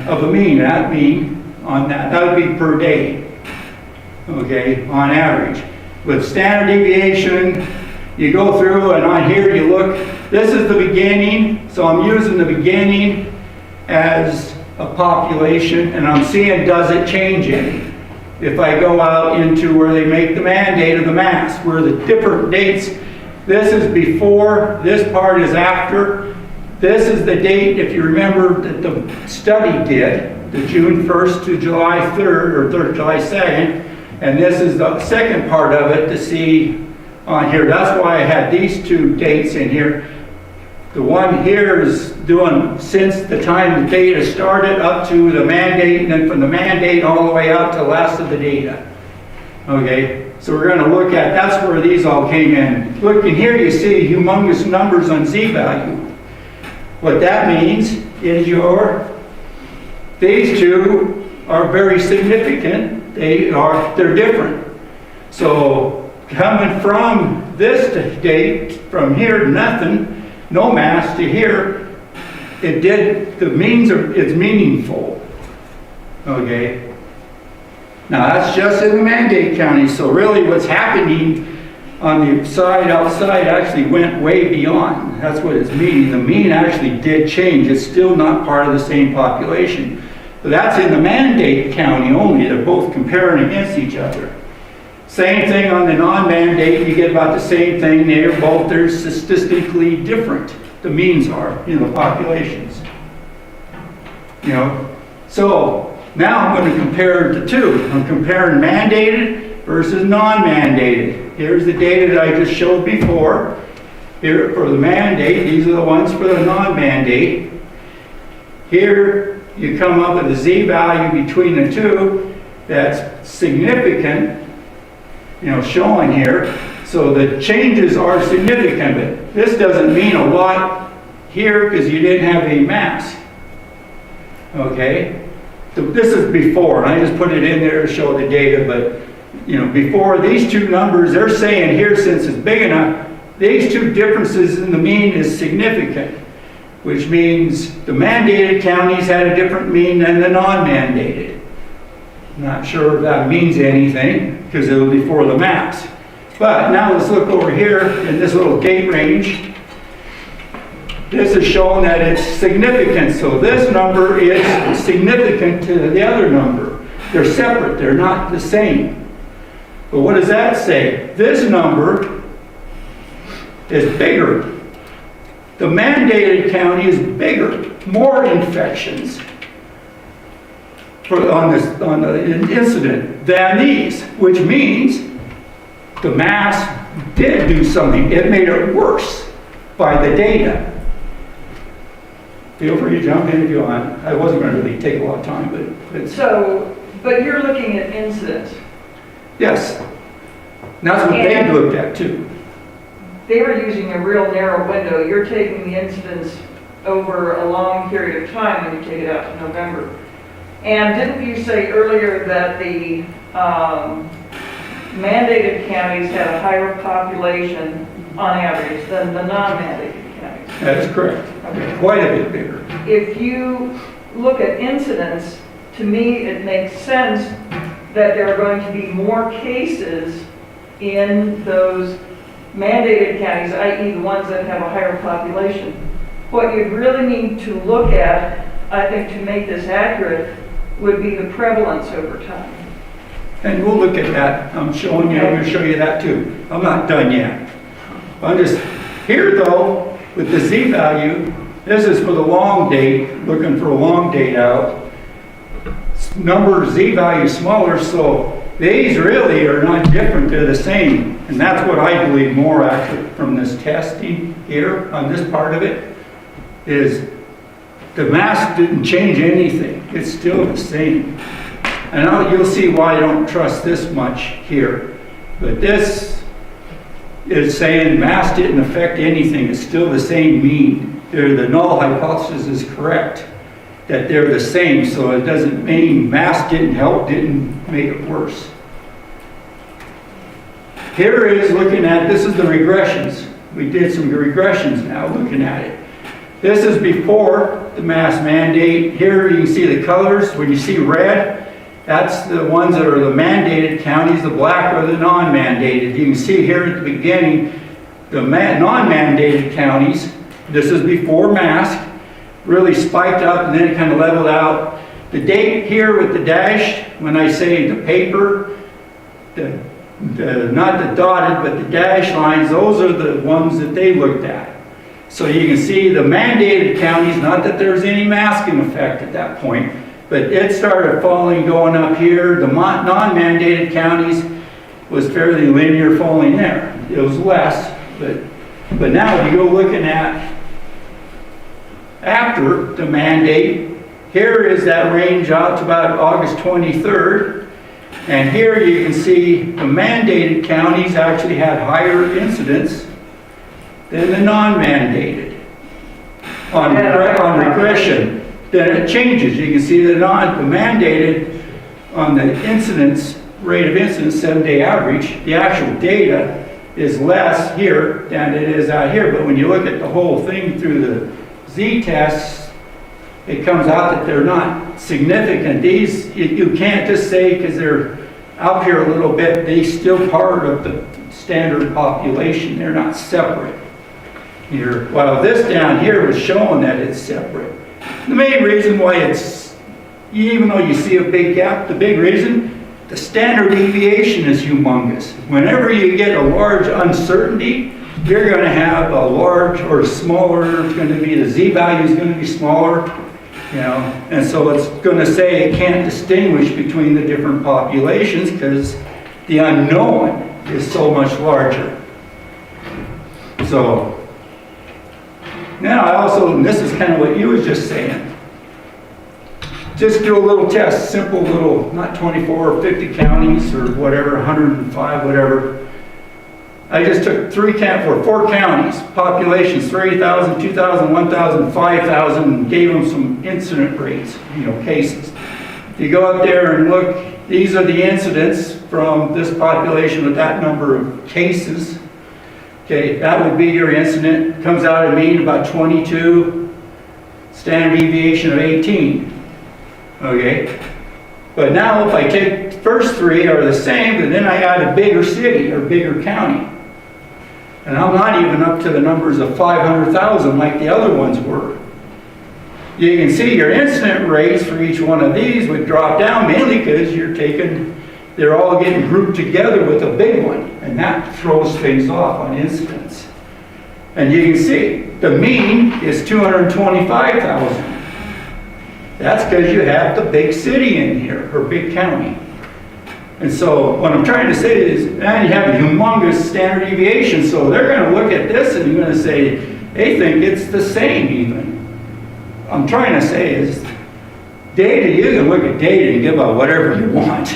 of a mean. That mean on that would be per day, okay, on average. With standard deviation, you go through, and on here you look, this is the beginning, so I'm using the beginning as a population, and I'm seeing, does it change any? If I go out into where they make the mandate of the mask, where the different dates, this is before, this part is after. This is the date, if you remember, that the study did, the June 1st to July 3rd, or July 2nd, and this is the second part of it to see on here. That's why I had these two dates in here. The one here is doing since the time the data started up to the mandate, and then from the mandate all the way out to the last of the data. Okay, so we're going to look at, that's where these all came in. Look, in here you see humongous numbers on z-value. What that means is these two are very significant. They're different. So coming from this date, from here to nothing, no mass, to here, it's meaningful. Okay. Now that's just in the mandate county, so really what's happening on the side outside actually went way beyond. That's what it's meaning. The mean actually did change. It's still not part of the same population. But that's in the mandate county only. They're both comparing against each other. Same thing on the non-mandate, you get about the same thing. They're statistically different. The means are in the populations. So now I'm going to compare the two. I'm comparing mandated versus non-mandated. Here's the data that I just showed before. Here for the mandate, these are the ones for the non-mandate. Here you come up with a z-value between the two that's significant, showing here. So the changes are significant, but this doesn't mean a lot here because you didn't have a mask. Okay? So this is before, and I just put it in there to show the data, but before these two numbers, they're saying here, since it's big enough, these two differences in the mean is significant, which means the mandated counties had a different mean than the non-mandated. Not sure if that means anything, because it was before the maps. But now let's look over here in this little date range. This is showing that it's significant. So this number is significant to the other number. They're separate, they're not the same. But what does that say? This number is bigger. The mandated county is bigger, more infections on the incident than these, which means the mask did do something. It made it worse by the data. Feel free to jump in if you want. I wasn't going to really take a lot of time, but it's... But you're looking at incidents. Yes. And that's what they looked at too. They were using a real narrow window. You're taking the incidents over a long period of time when you take it out to November. And didn't you say earlier that the mandated counties had a higher population on average than the non-mandated counties? That is correct. Okay. Quite a bit bigger. If you look at incidents, to me it makes sense that there are going to be more cases in those mandated counties, i.e. the ones that have a higher population, what you'd really need to look at, I think, to make this accurate, would be the prevalence over time. And we'll look at that. I'm showing you, I'm going to show you that too. I'm not done yet. I'm just here though, with the Z value, this is for the long date, looking for a long date out. Number Z value smaller, so these really are not different, they're the same. And that's what I believe more accurate from this testing here on this part of it, is the mass didn't change anything. It's still the same. And now you'll see why I don't trust this much here. But this is saying mass didn't affect anything. It's still the same mean. The null hypothesis is correct, that they're the same. So it doesn't mean mass didn't help, didn't make it worse. Here is looking at, this is the regressions. We did some regressions now looking at it. This is before the mass mandate. Here you can see the colors. When you see red, that's the ones that are the mandated counties. The black are the non-mandated. You can see here at the beginning, the non-mandated counties, this is before mask, really spiked up and then it kind of leveled out. The date here with the dash, when I say the paper, not the dotted, but the dash lines, those are the ones that they looked at. So you can see the mandated counties, not that there's any masking effect at that point, but it started falling, going up here. The non-mandated counties was fairly linear falling there. It was less, but now if you go looking at after the mandate, here is that range out to about August 23rd. And here you can see the mandated counties actually had higher incidence than the non-mandated on regression. Then it changes. You can see the mandated on the incidence, rate of incidence, 7-day average, the actual data is less here than it is out here. But when you look at the whole thing through the Z-tests, it comes out that they're not significant. These, you can't just say because they're out here a little bit, they still part of the standard population. They're not separate here. While this down here was showing that it's separate. The main reason why it's, even though you see a big gap, the big reason, the standard deviation is humongous. Whenever you get a large uncertainty, you're going to have a large or smaller, it's going to be, the Z value is going to be smaller, you know, and so it's going to say it can't distinguish between the different populations because the unknown is so much larger. So, now I also, and this is kind of what you was just saying, just do a little test, simple little, not 24 or 50 counties or whatever, 105, whatever. I just took 4 counties, populations, 3,000, 2,000, 1,000, 5,000, and gave them some incident rates, you know, cases. If you go up there and look, these are the incidents from this population with that number of cases. Okay, that would be your incident. Comes out at mean about 22, standard deviation of 18. Okay, but now if I take the first 3 are the same, but then I add a bigger city or bigger county. And I'm not even up to the numbers of 500,000 like the other ones were. You can see your incident rates for each one of these would drop down mainly because they're all getting grouped together with a big one. And that throws things off on incidents. And you can see the mean is 225,000. That's because you have the big city in here, or big county. And so what I'm trying to say is, man, you have a humongous standard deviation, so they're going to look at this and they're going to say, they think it's the same even. I'm trying to say is, data, you can look at data and give out whatever you want.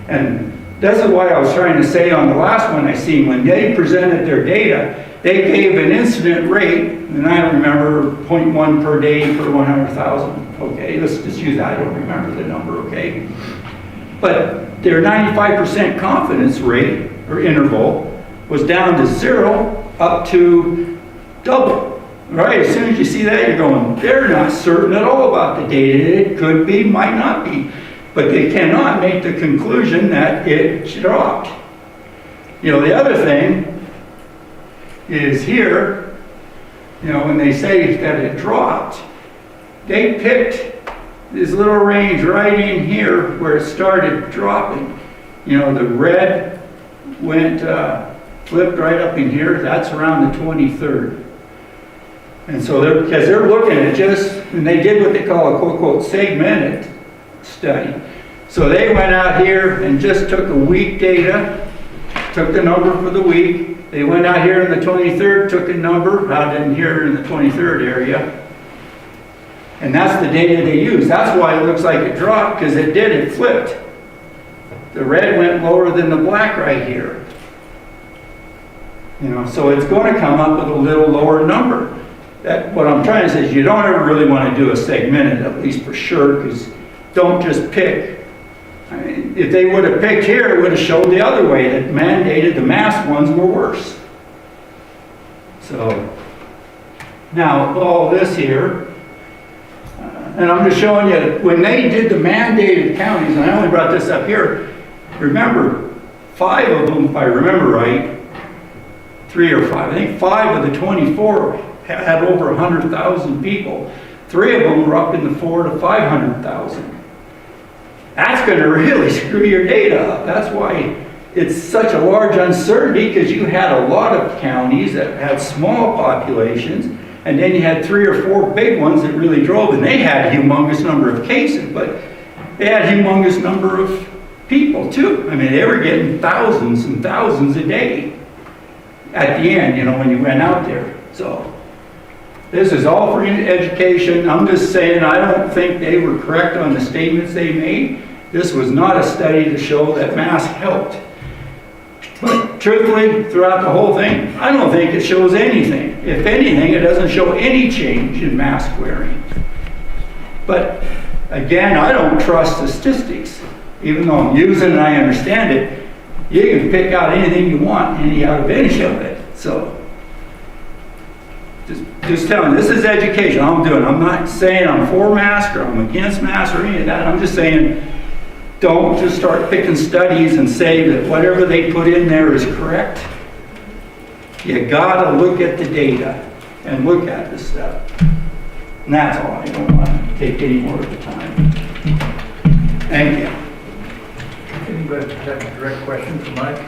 And this is why I was trying to say on the last one I seen, when they presented their data, they gave an incident rate, and I don't remember 0.1 per day per 100,000. Okay, let's just use that. I don't remember the number, okay? But their 95% confidence rate, or interval, was down to 0 up to double. Right? As soon as you see that, you're going, they're not certain at all about the data. It could be, might not be. But they cannot make the conclusion that it dropped. You know, the other thing, is here, you know, when they say that it dropped, they picked this little range right in here where it started dropping. You know, the red went, flipped right up in here, that's around the 23rd. And so because they're looking at just, and they did what they call a quote, segmented study. So they went out here and just took the week data, took the number for the week. They went out here in the 23rd, took a number out in here in the 23rd area. And that's the data they used. That's why it looks like it dropped, because it did, it flipped. The red went lower than the black right here. You know, so it's going to come up with a little lower number. That, what I'm trying to say is you don't ever really want to do a segmented, at least for sure, because don't just pick. I mean, if they would have picked here, it would have showed the other way, that mandated the masked ones were worse. So, now all this here, and I'm just showing you, when they did the mandated counties, and I only brought this up here, remember, 5 of them, if I remember right, 3 or 5, I think 5 of the 24 had over 100,000 people. 3 of them were up in the 400,000 to 500,000. That's going to really screw your data up. That's why it's such a large uncertainty, because you had a lot of counties that had small populations, and then you had 3 or 4 big ones that really drove, and they had a humongous number of cases, but they had a humongous number of people too. I mean, they were getting thousands and thousands a day at the end, you know, when you went out there. So this is all for education. I'm just saying, I don't think they were correct on the statements they made. This was not a study to show that masks helped. But truthfully, throughout the whole thing, I don't think it shows anything. If anything, it doesn't show any change in mask wearing. But again, I don't trust the statistics. Even though I'm using it and I understand it, you can pick out anything you want out of any of it. So just telling, this is education. All I'm doing, I'm not saying I'm for masks or I'm against masks or any of that. I'm just saying, don't just start picking studies and say that whatever they put in there is correct. You gotta look at the data and look at the stuff. And that's all. I don't want to take any more of the time. Thank you. Anybody have a direct question for Mike?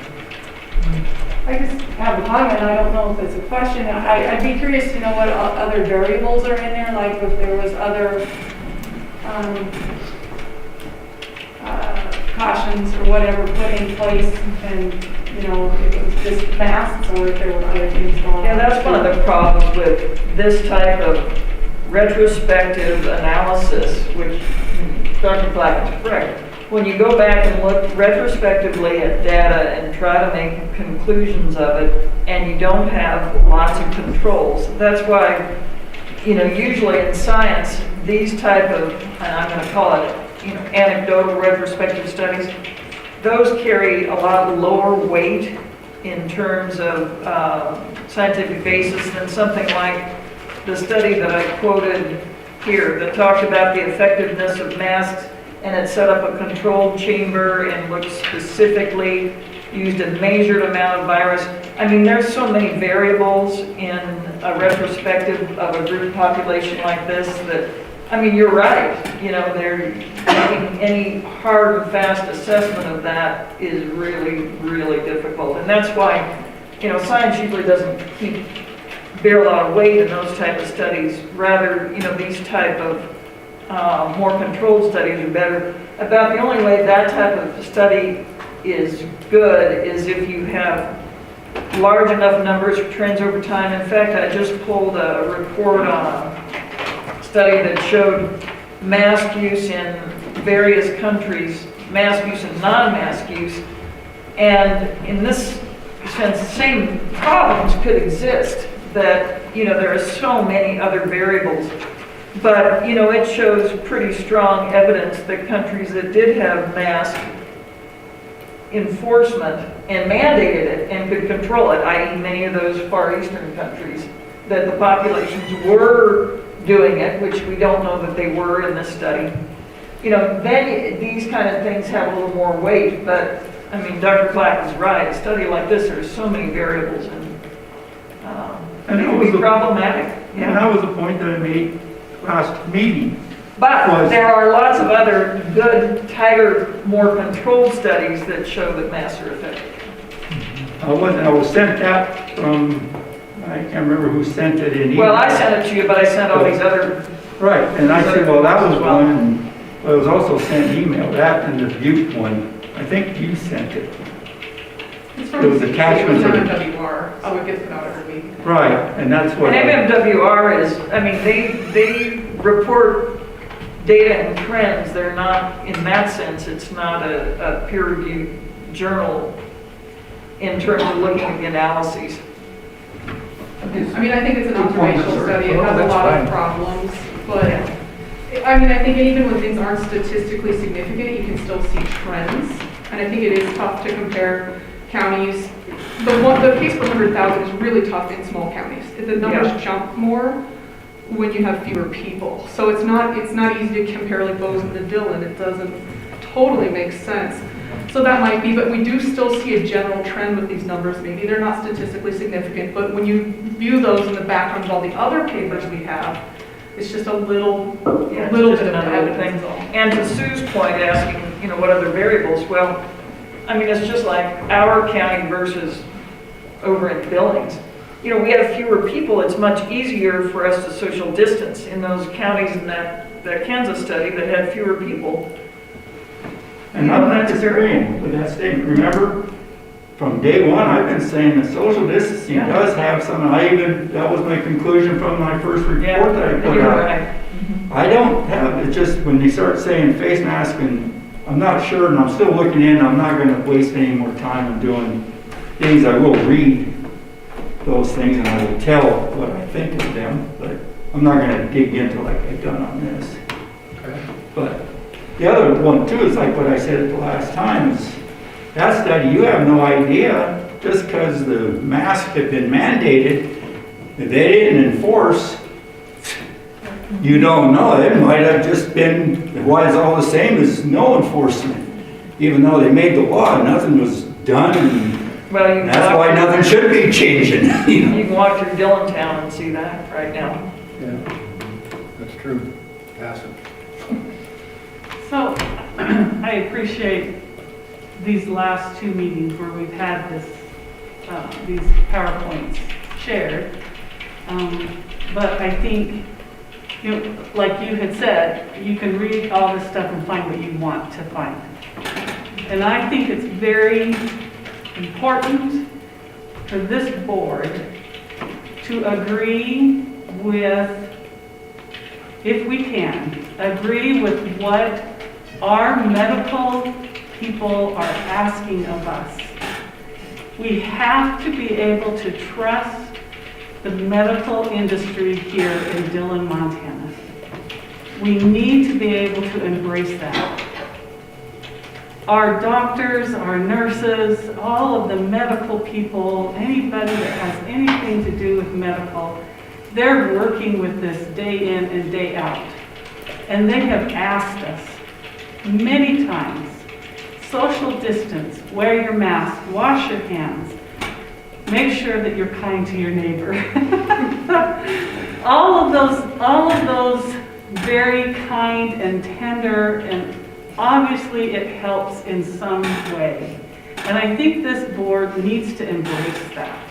I just have a comment, I don't know if it's a question. I'd be curious to know what other variables are in there, like if there was other cautions or whatever put in place, and, you know, if it was just masks or if there were other things going on. Yeah, that's one of the problems with this type of retrospective analysis, which Dr. Black is correct. When you go back and look retrospectively at data and try to make conclusions of it, and you don't have lots of controls, that's why, you know, usually in science, these type of, and I'm going to call it, you know, anecdotal retrospective studies, those carry a lot lower weight in terms of scientific basis than something like the study that I quoted here that talked about the effectiveness of masks, and it set up a controlled chamber and looked specifically, used a measured amount of virus. I mean, there's so many variables in a retrospective of a group population like this that, I mean, you're right. You know, they're making any hard and fast assessment of that is really, really difficult. And that's why, you know, science usually doesn't bear a lot of weight in those type of studies. Rather, you know, these type of more controlled studies are better. About the only way that type of study is good is if you have large enough numbers of trends over time. In fact, I just pulled a report on a study that showed mask use in various countries, mask use and non-mask use, and in this sense, same problems could exist, that, you know, there are so many other variables. But, you know, it shows pretty strong evidence that countries that did have mask enforcement and mandated it and could control it, i.e. many of those Far Eastern countries, that the populations were doing it, which we don't know that they were in this study. You know, then these kind of things have a little more weight, but, I mean, Dr. Black is right. A study like this, there's so many variables, and And It that can was be the, problematic, and yeah. that was the point that I made last meeting. But there are lots of other good, tighter, more controlled studies that show that masks are effective. I was sent that from, I can't remember who sent it in. Well, I sent it to you, but I sent all these other, Right, and I said, well, that was one, and it was also sent email, that and the Butte one. I think you sent it. It's It from was CDC, attachments it's of- on MWR, so it gets put out every week. Right, and that's what. and MMWR is, I mean, they report data and trends. They're not, in that sense, it's not a peer-reviewed journal in terms of looking at the analyses. I mean, I think it's an Good point, observational sir. study, it Well, has a that's lot of fine. problems, but, I mean, I think even when things aren't statistically significant, you can still see trends. And I think it is tough to compare counties. The case per 100,000 is really tough in small counties. The numbers jump more when you have fewer people. So it's not easy to compare like Bozeman and Dillon. It doesn't totally make sense. So that might be, but we do still see a general trend with these numbers. Maybe they're not statistically significant, but when you view those in the background of all the other papers we have, it's just a little Yeah, bit just of another evidence. thing. And to Sue's point, asking, what other variables? Well, I mean, it's just like our county versus over in Billings. We have fewer people. It's much easier for us to social distance in those counties in that Kansas study that had fewer people. And I'm not disagreeing with that statement. Remember, from day one, I've been saying that social distancing Yeah. does have some, that was my conclusion from my first report Yeah, that I put you're out. right. I don't have, it's just when they start saying face mask, and I'm not sure, and I'm still looking in, I'm not gonna waste any more time on doing things. I will read those things and I will tell what I think of them, but I'm not gonna dig into like I've done on this. But the other one too is like what I said at the last time is that study, you have no idea, just because the masks have been mandated, if they didn't enforce, you don't know. It might have just been, why it's all the same as no enforcement. Even though they made the law, nothing was done, and Well, you can that's walk why through- nothing should be changing, You can walk through Dillontown and see that right now. Yeah, that's true. Pass it. So, I appreciate these last two meetings where we've had these PowerPoints shared. But I think, like you had said, you can read all this stuff and find what you want to find. And I think it's very important for this board to agree with, if we can, agree with what our medical people are asking of us. We have to be able to trust the medical industry here in Dillon, Montana. We need to be able to embrace that. Our doctors, our nurses, all of the medical people, anybody that has anything to do with medical, they're working with this day in and day out. And they have asked us many times, social distance, wear your mask, wash your hands, make sure that you're kind to your neighbor. all of those very kind and tender, and obviously it helps in some way. And I think this board needs to embrace that.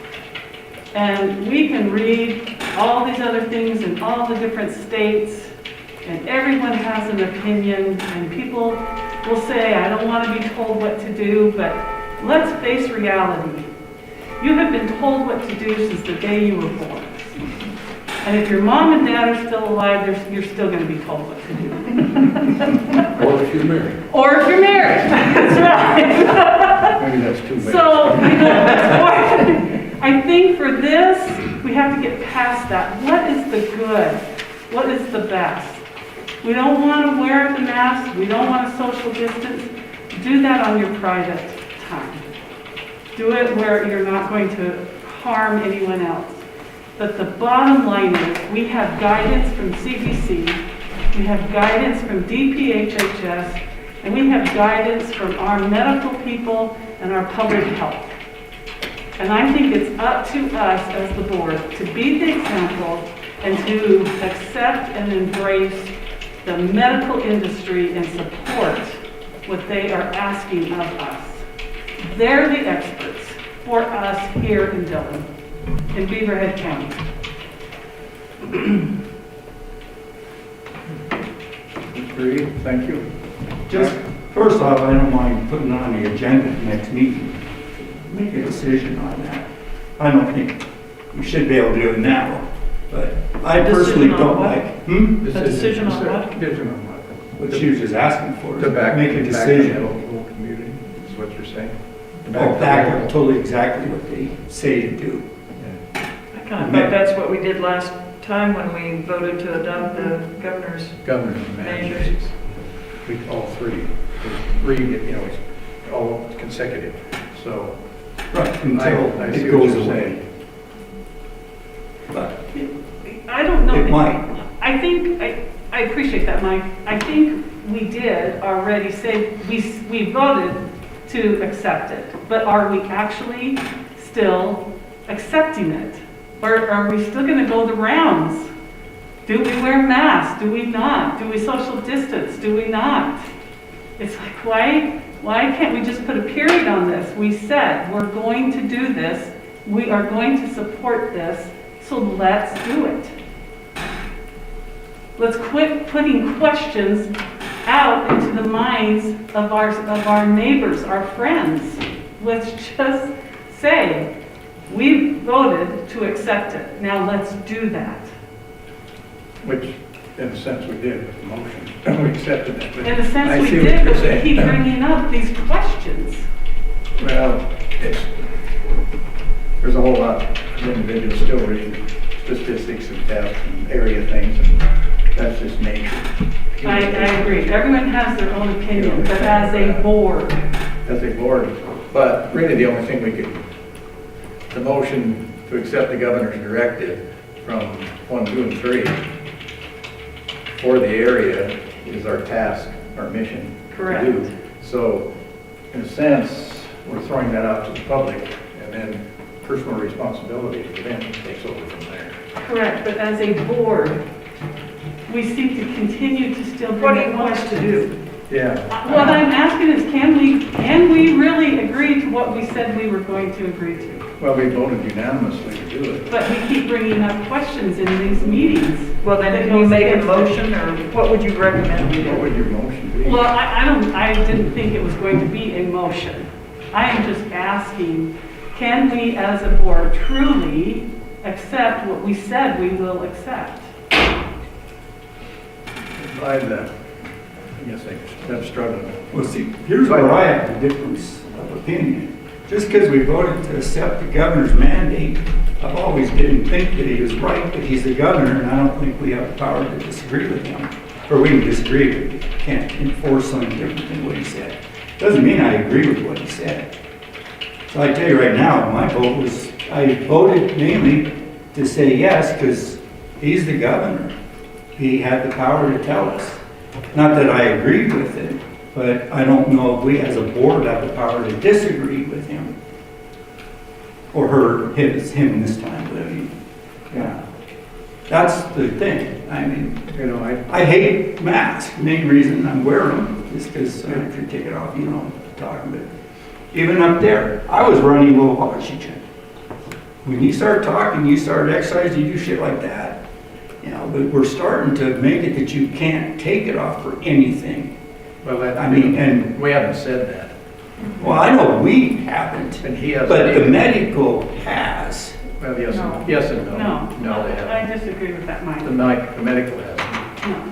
And we can read all these other things in all the different states, and everyone has an opinion, and people will say, I don't want to be told what to do, but let's face reality. You have been told what to do since the day you were born. And if your mom and dad are still alive, you're still going to be told what to do. Or if you're married. Or if you're married, that's right. Maybe that's too bad. So, I think for this, we have to get past that. What is the good? What is the best? We don't want to wear the mask. We don't want to social distance. Do that on your private time. Do it where you're not going to harm anyone else. But the bottom line is, we have guidance from CDC, we have guidance from DPHHS, and we have guidance from our medical people and our public health. And I think it's up to us as the board to be the example and to accept and embrace the medical industry and support what they are asking of us. They're the experts for us here in Dillon, in Beaverhead County. Agreed, thank you. Just, first off, I don't mind putting on the agenda next meeting. Make a decision on that. I don't think we should be able to do it now, but I personally Decision on don't what? like. A decision on what? Decision on what? What she was just asking for, is To back. make a back the decision. local community, is what you're saying? To Oh, the back local- up totally exactly what they say to do. I kind of thought that's what we did last time when we voted to adopt the governor's. Governor's mandates. We, all three, it's all consecutive, so. Right, until I see it what goes you're away. saying. But I don't know. it might. I think, I appreciate that, Mike. I think we did already say, we voted to accept it, but are we actually still accepting it? Or are we still gonna go the rounds? Do we wear masks? Do we not? Do we social distance? Do we not? It's like, why can't we just put a period on this? We said, we're going to do this, we are going to support this, so let's do it. Let's quit putting questions out into the minds of our neighbors, our friends. Let's just say, we voted to accept it. Now let's do that. Which, in a sense, we did with the motion. We accepted it. but In a I sense, we see what did, you're but we saying. keep bringing up these questions. Well, there's a whole lot of individuals still reading statistics and tests and area things, and that's just nature. I agree. Everyone has their own opinion, but as a board, As a board, but really the only thing we could, the motion to accept the governor's directive from 1, 2, and 3 for the area is our task, our mission to Correct. do. So, in a sense, we're throwing that out to the public, and then personal responsibility for them takes over from there. correct, but as a board, we seem to continue to still What do bring you up want us to questions. do? Yeah. What I'm asking is, can we really agree to what we said we were going to agree to? Well, we voted unanimously to do it. But we keep bringing up questions in these meetings. Well, then that can you goes make a against it. motion, or what would you recommend we What do? would your motion be? Well, I didn't think it was going to be a motion. I am just asking, can we as a board truly accept what we said we will accept? I guess I'm struggling. Well, see, here's where I have the difference of opinion. Just because we voted to accept the governor's mandate, I've always didn't think that he was right, but he's the governor, and I don't think we have the power to disagree with him. Or we can disagree, but we can't enforce something different than what he said. Doesn't mean I agree with what he said. So I tell you right now, my vote was, I voted mainly to say yes, because he's the governor. He had the power to tell us. Not that I agreed with it, but I don't know if we as a board have the power to disagree with him. Or her, him this time, but I mean, yeah. That's the thing. I mean, You know, I hate masks. Main reason I'm wearing them is because I could take it off, you know, talking, but even up there, I was running low oxygen. When you start talking, you start exercising, you do shit like that. You know, but we're starting to make it that you can't take it off for anything. well, that, I mean, and, we haven't said that. well, I know we haven't, And he has. but the medical has. Well, yes, No. yes and no. No. No, they haven't. I disagree with that, Mike. The medical has. No.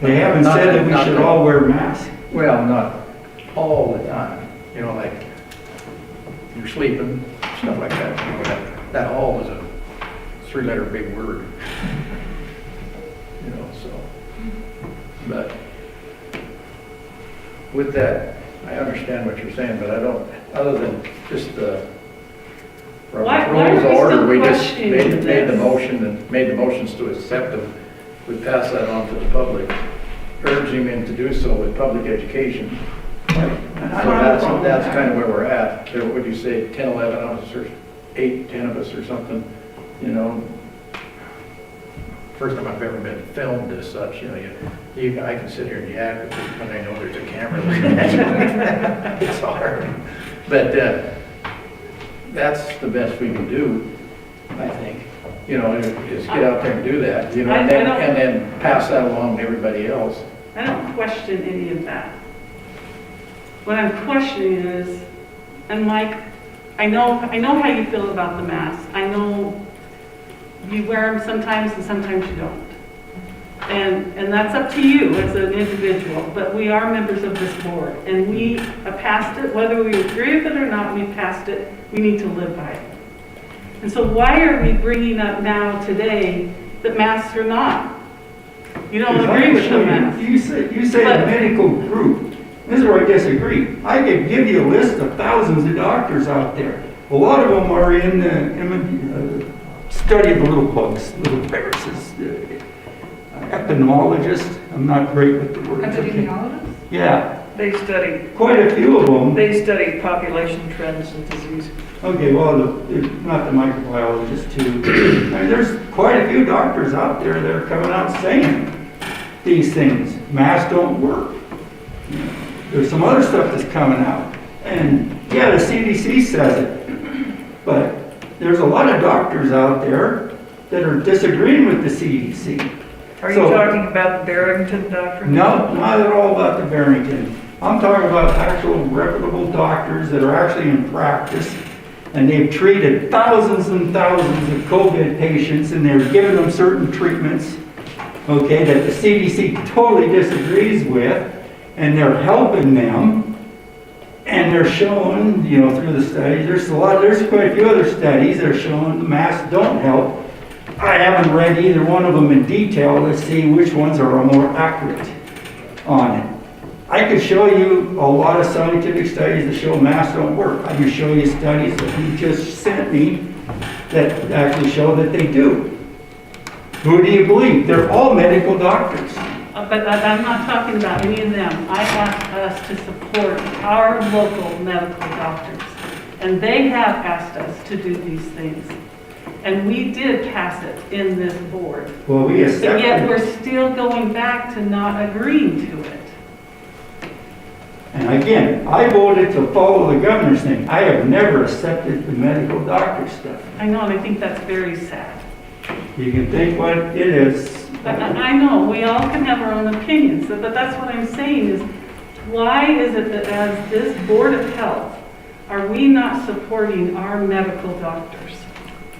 They haven't Not- said that we not should that- all wear masks. Well, not all the time, you know, like you're sleeping, stuff like that, you know, that all is a 3-letter big word. You know, so, but with that, I understand what you're saying, but I don't, other than just the Why are rules we of order, still we just questioning made the this? motion and made the motions to accept them. We pass that on to the public, urging them to do so with public education. And I So don't have a problem with that's that. kind of where we're at. There, would you say 10, 11 officers? 8, 10 of us or something, you know. First time I've ever been filmed as such, you know, I can sit here and yak when I know there's a camera there. It's hard. But that's the best we can do, I think. You know, is get out there and do that, you know, and then pass that along to everybody else. I don't question any of that. What I'm questioning is, and Mike, I know how you feel about the masks. I know you wear them sometimes and sometimes you don't. And that's up to you as an individual, but we are members of this board, and we have passed it, whether we agree with it or not, we've passed it, we need to live by it. And so why are we bringing up now today that masks are not? You don't agree with the masks. You say a medical group. This is where I disagree. I could give you a list of thousands of doctors out there. A lot of them are in the study of the little bugs, little viruses. Epidemiologist. I'm not great with the words. Epidemiologist? Yeah. They study, Quite a few of them. they study population trends and disease. Okay, well, not the microbiologist too. I mean, there's quite a few doctors out there that are coming out saying these things. Masks don't work. You know, there's some other stuff that's coming out. And yeah, the CDC says it. But there's a lot of doctors out there that are disagreeing with the CDC. Are you talking about the Barrington doctrine? No, not at all about the Barrington. I'm talking about actual reputable doctors that are actually in practice, and they've treated thousands and thousands of COVID patients, and they're giving them certain treatments, okay, that the CDC totally disagrees with, and they're helping them, and they're showing, you know, through the studies, there's quite a few other studies that are showing the masks don't help. I haven't read either one of them in detail to see which ones are more accurate on it. I could show you a lot of scientific studies that show masks don't work. I can show you studies that you just sent me that actually show that they do. Who do you believe? They're all medical doctors. But I'm not talking about any of them. I asked us to support our local medical doctors, and they have asked us to do these things. And we did pass it in this board. Well, we But accept yet it. we're still going back to not agreeing to it. And again, I voted to follow the governor's thing. I have never accepted the medical doctor stuff. I know, and I think that's very sad. You can think what it is. But I know, we all can have our own opinions, but that's what I'm saying is, why is it that as this Board of Health, are we not supporting our medical doctors?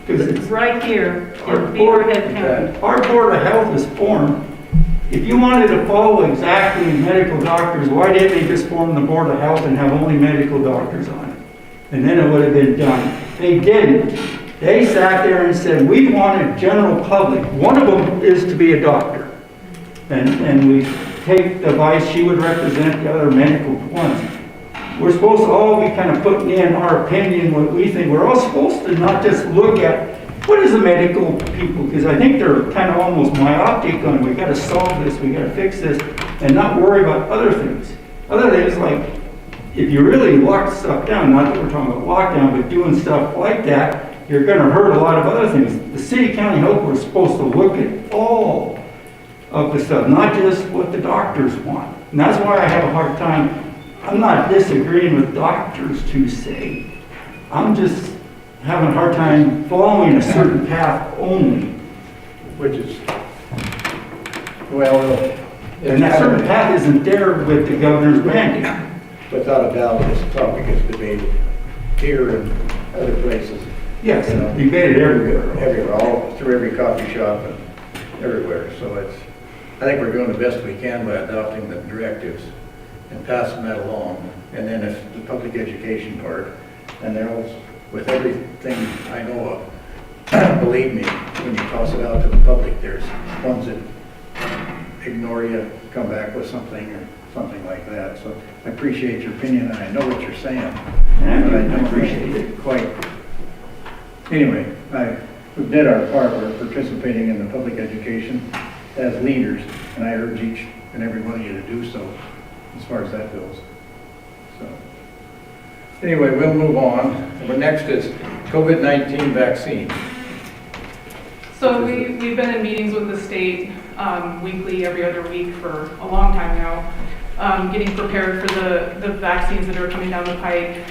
Because It's right here in Our board- Beaverhead County. Our Board of Health is formed. If you wanted to follow exactly medical doctors, why didn't they just form the Board of Health and have only medical doctors on it? And then it would have been done. They didn't. They sat there and said, we want a general public. One of them is to be a doctor. And we take the vice, she would represent the other medical ones. We're supposed to all be kind of putting in our opinion, what we think. We're all supposed to not just look at what is the medical people, because I think they're kind of almost myopic on, we got to solve this, we got to fix this, and not worry about other things. Other things like, if you really lock stuff down, not that we're talking about lockdown, but doing stuff like that, you're going to hurt a lot of other things. The city, county health, we're supposed to look at all of the stuff, not just what the doctors want. And that's why I have a hard time. I'm not disagreeing with doctors to say. I'm just having a hard time following a certain path only. Which is, well, And that certain path isn't there with the governor's mandate. without a doubt, this topic is debated here and other places. Yes, You know, debated everywhere. Everywhere, all through every coffee shop and everywhere. So I think we're doing the best we can by adopting the directives and passing that along. And then if the public education part, and there's, with everything I know of, believe me, when you toss it out to the public, there's ones that ignore you, come back with something or something like that. So I appreciate your opinion, and I know what you're saying. But I don't appreciate it quite. Anyway, we did our part. We're participating in the public education as leaders, and I urge each and every one of you to do so as far as that goes. So anyway, we'll move on. But next is COVID-19 vaccine. So we've been in meetings with the state weekly, every other week for a long time now, getting prepared for the vaccines that are coming down the pike.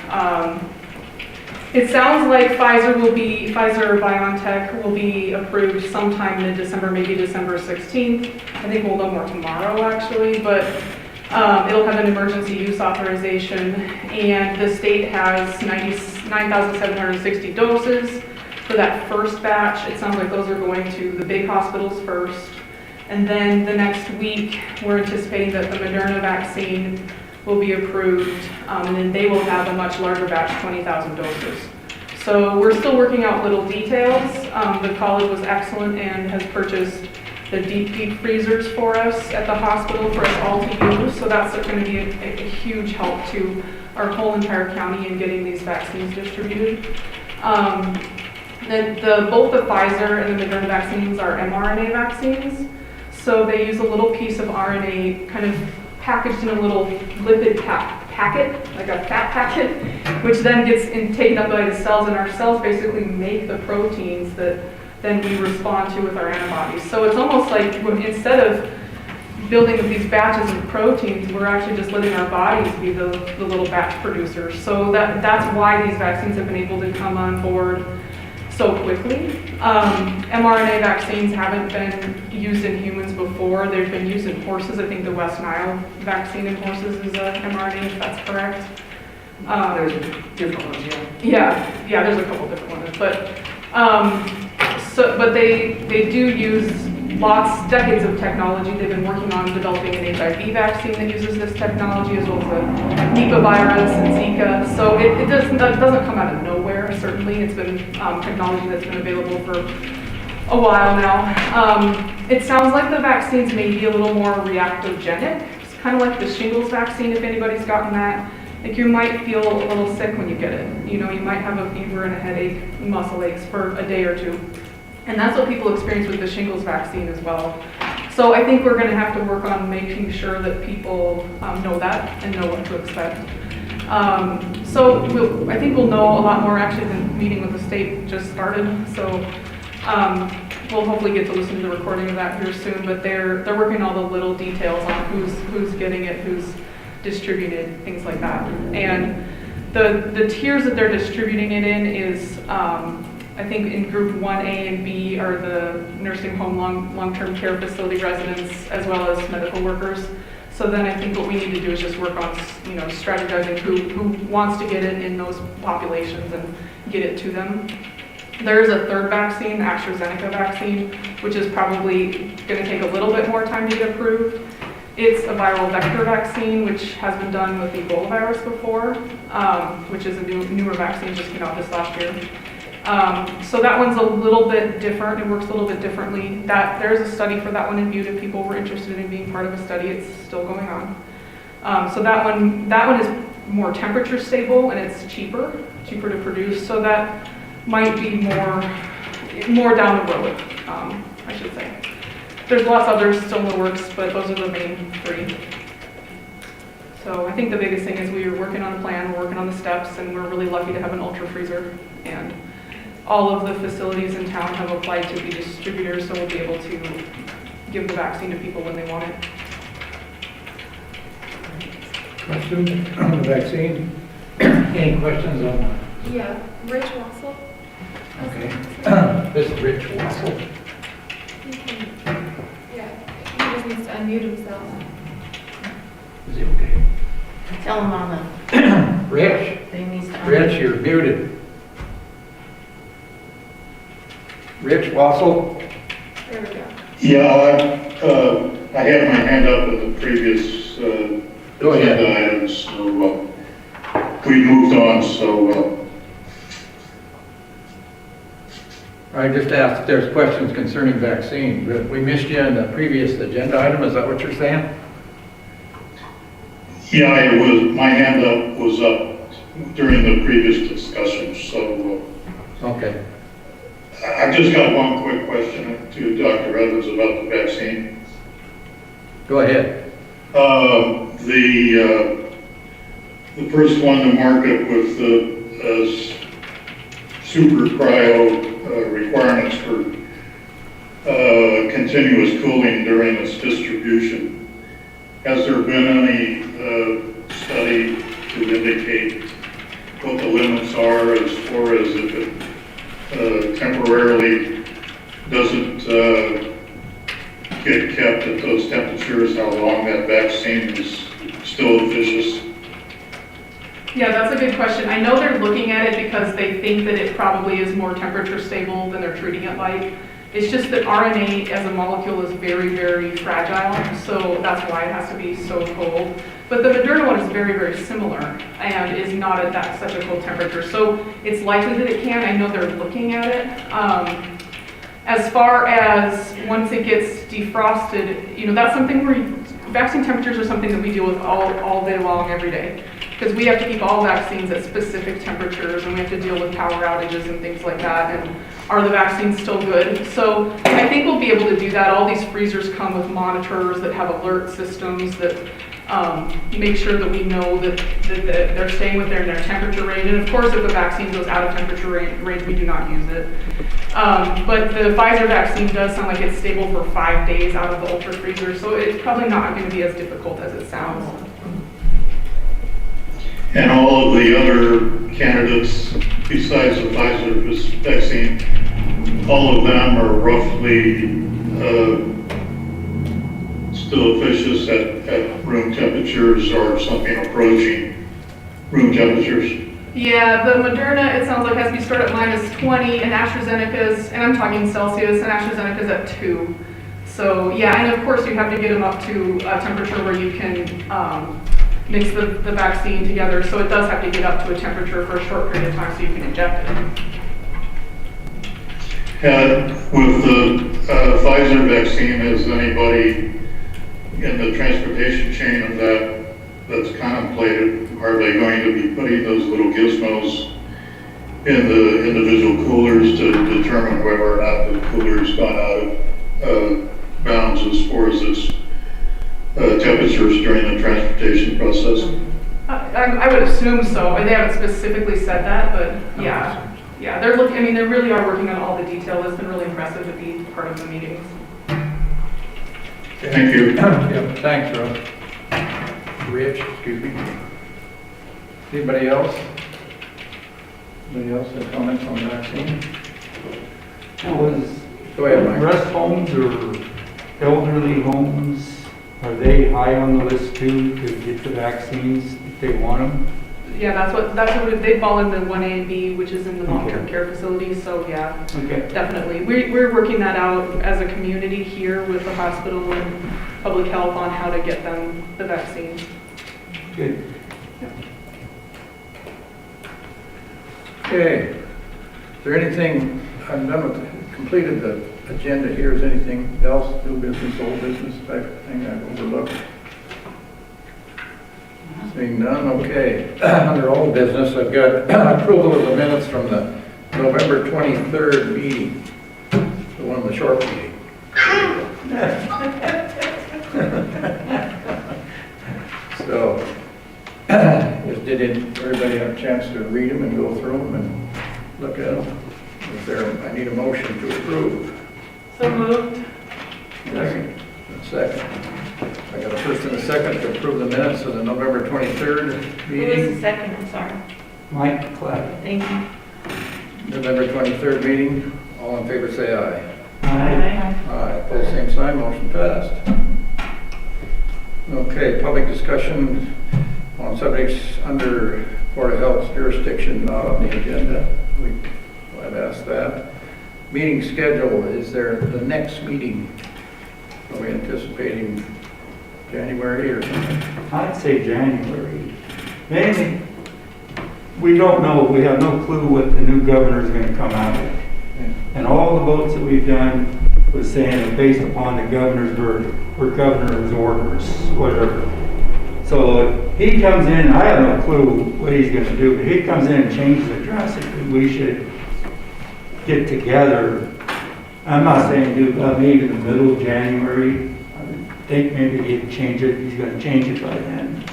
It sounds like Pfizer-BioNTech will be approved sometime mid-December, maybe December 16th. I think we'll know more tomorrow, actually, but it'll have an emergency use authorization, and the state has 9,760 doses for that first batch. It sounds like those are going to the big hospitals first. And then the next week, we're anticipating that the Moderna vaccine will be approved, and then they will have a much larger batch, 20,000 doses. So we're still working out little details. The college was excellent and has purchased the deep freezers for us at the hospital for us all to use. So that's going to be a huge help to our whole entire county in getting these vaccines distributed. Both the Pfizer and the Moderna vaccines are mRNA vaccines. So they use a little piece of RNA kind of packaged in a little lipid packet, like a fat packet, which then gets taken up by the cells, and our cells basically make the proteins that then we respond to with our antibodies. So it's almost like instead of building these batches of proteins, we're actually just letting our bodies be the little batch producers. So that's why these vaccines have been able to come on board so quickly. mRNA vaccines haven't been used in humans before. They've been used in horses. I think the West Nile vaccine in horses is a mRNA, if that's correct. There's different ones, yeah. Yeah, there's a couple different ones, but they do use decades of technology. They've been working on developing an HIV vaccine that uses this technology, as well as a Nipah virus and Zika. So it doesn't come out of nowhere, certainly. It's been technology that's been available for a while now. It sounds like the vaccines may be a little more reactogenic. It's kind of like the shingles vaccine, if anybody's gotten that. Like you might feel a little sick when you get it. You know, you might have a fever and a headache, muscle aches for a day or two. And that's what people experience with the shingles vaccine as well. So I think we're going to have to work on making sure that people know that and know what to expect. I think we'll know a lot more. Actually, the meeting with the state just started, so we'll hopefully get to listen to the recording of that here soon. But they're working all the little details on who's getting it, who's distributed, things like that. And the tiers that they're distributing it in is. I think in group 1A and B are the nursing home long-term care facility residents as well as medical workers. So then I think what we need to do is just work on, strategizing who wants to get it in those populations and get it to them. There is a third vaccine, AstraZeneca vaccine, which is probably going to take a little bit more time to get approved. It's a viral vector vaccine, which has been done with Ebola virus before, which is a newer vaccine, just came out this last year. So that one's a little bit different. It works a little bit differently. There's a study for that one in view. If people were interested in being part of a study, it's still going on. So that one is more temperature stable and it's cheaper to produce. So that might be more down the road, I should say. There's lots of others still in the works, but those are the main three. So I think the biggest thing is we are working on a plan, we're working on the steps, and we're really lucky to have an ultra freezer. And all of the facilities in town have applied to be distributors, so we'll be able to give the vaccine to people when they want it. Questions on the vaccine? Any questions on that? Yeah, Rich Wassel. Okay. This is Rich Wassel. Yeah, he just needs to unmute himself. Is he okay? Tell him on the Rich, thing needs to. Rich, you're muted. Rich Wassel? There we go. Yeah, I had my hand up in the previous Go ahead. agenda items, so we moved on, so I just asked if there's questions concerning vaccine. We missed you in the previous agenda item, is that what you're saying? yeah, it was, my hand up was up during the previous discussion, so Okay. I just got one quick question to Dr. Evans about the vaccine. Go ahead. The first one to market with the super cryo requirements for continuous cooling during its distribution. Has there been any study to indicate what the limits are as far as if it temporarily doesn't get kept at those temperatures, how long that vaccine is still efficacious? Yeah, that's a good question. I know they're looking at it because they think that it probably is more temperature stable than they're treating it like. It's just that RNA as a molecule is very, very fragile, so that's why it has to be so cold. But the Moderna one is very, very similar and is not at that such a cold temperature. So it's likely that it can. I know they're looking at it. As far as once it gets defrosted, that's something where vaccine temperatures are something that we deal with all day long, every day. Because we have to keep all vaccines at specific temperatures, and we have to deal with power outages and things like that. And are the vaccines still good? So I think we'll be able to do that. All these freezers come with monitors that have alert systems that make sure that we know that they're staying within their temperature range. And of course, if a vaccine goes out of temperature range, we do not use it. But the Pfizer vaccine does sound like it's stable for 5 days out of the ultra freezer, so it's probably not going to be as difficult as it sounds. And all of the other candidates besides the Pfizer vaccine, all of them are roughly still efficacious at room temperatures or something approaching room temperatures? Yeah, the Moderna, it sounds like has to be stored at -20, and AstraZeneca's, and I'm talking Celsius, and AstraZeneca's at 2. So yeah, and of course you have to get them up to a temperature where you can mix the vaccine together. So it does have to get up to a temperature for a short period of time so you can inject it. With the Pfizer vaccine, has anybody in the transportation chain of that's contemplated, are they going to be putting those little gizmos in the individual coolers to determine whether or not the cooler's gone out of bounds as far as its temperatures during the transportation process? I would assume so. They haven't specifically said that, but yeah. Yeah, they're looking, I mean, they really are working on all the detail. It's been really impressive to be part of the meetings. Thank you. Yeah, thanks, Rob. Rich, excuse me. Anybody else? Anybody else have comments on the vaccine? Go ahead, Mike. Rest homes or elderly homes, are they high on the list too to get the vaccines if they want them? Yeah, that's what they fall in the 1A and B, which is in the long-term care facilities. So yeah, Okay. definitely. We're working that out as a community here with the hospital and public health on how to get them the vaccine. Good. Okay. Is there anything, I'm done with, completed the agenda here. Is anything else, new business, old business type of thing I've overlooked? Seeing none, okay. Under old business, I've got approval of the minutes from the November 23rd meeting, the one with the short meeting. So, did everybody have a chance to read them and go through them and look at them? I need a motion to approve. So moved. Second. I got a first and a second to approve the minutes of the November 23rd Who was the meeting. second? I'm sorry. Mike Clapp. Thank you. November 23rd meeting. All in favor say aye. Aye. Aye, pose same sign, motion passed. Okay, public discussion on subjects under Board of Health's jurisdiction, not on the agenda. I've asked that. Meeting schedule, is there the next meeting? Are we anticipating January or something? I'd say January. Mainly, we don't know, we have no clue what the new governor is going to come out with. And all the votes that we've done was saying it's based upon the governor's verdict, or governor's orders, whatever. So if he comes in, I have no clue what he's going to do, but he comes in and changes it drastically, we should get together. I'm not saying do maybe in the middle of January. I think maybe he'd change it, he's going to change it by then.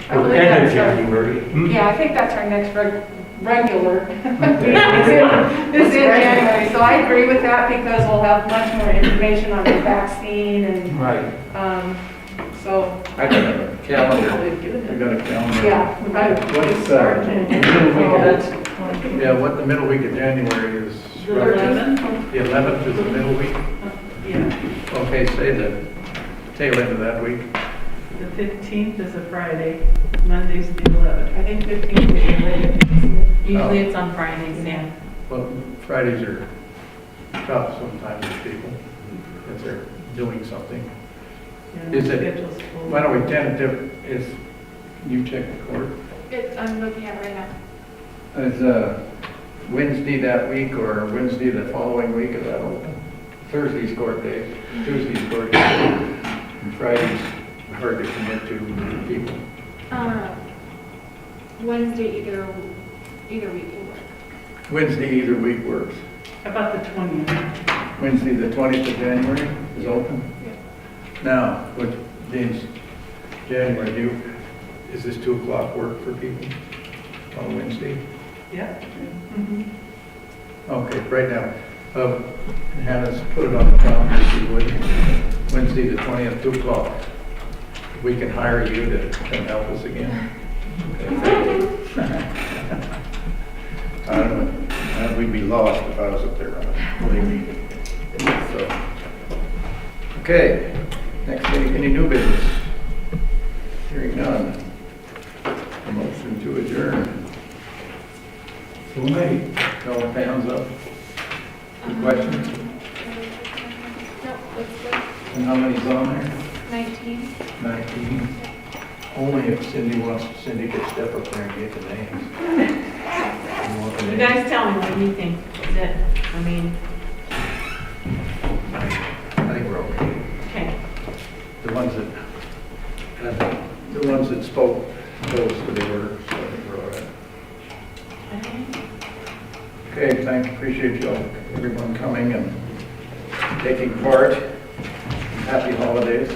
I Or believe end of that's our- January. Yeah, I think that's our next regular is in January. So I agree with that because we'll have much more information on the vaccine and, Right. so, I got a calendar. We got a calendar. yeah. we gotta get What's, started. middle week yeah, what the middle week of January is? The roughly? 11th? The 11th is the middle week? Yeah, Okay, say the tail end of that week. the 15th is a Friday, Monday's the 11th. I think 15 is later. Usually it's on Fridays, yeah. Well, Fridays are tough sometimes with people, if they're doing something. Yeah, Is it- schedule's full. Why don't we tentative, is, you check the court? I'm looking at it right now. Is Wednesday that week or Wednesday the following week, is that open? Thursday's court day, Tuesday's court day, and Friday's hard to commit to people. Wednesday, either week will work. Wednesday either week works. How about the 20th? Wednesday the 20th of January is open? Yeah. Now, what, James, January, is this 2 o'clock work for people on Wednesday? Yeah. Okay, right now, Hannah's put it on the calendar if you would. Wednesday the 20th, 2 o'clock. We can hire you to come help us again. Okay. I don't know, we'd be lost if I was up there, believe me. So, okay, next thing, any new business? Hearing none. A motion to adjourn. So made. No hands up? Questions? No, that's good. And how many's on there? 19. 19. Only if Cindy could step up there and get the names. You want the You names? guys tell me, what do you think? Is it, I mean, I think we're okay. okay. The ones that spoke close to the order, so I think we're all right. Okay, appreciate y'all, everyone coming and taking part. Happy holidays.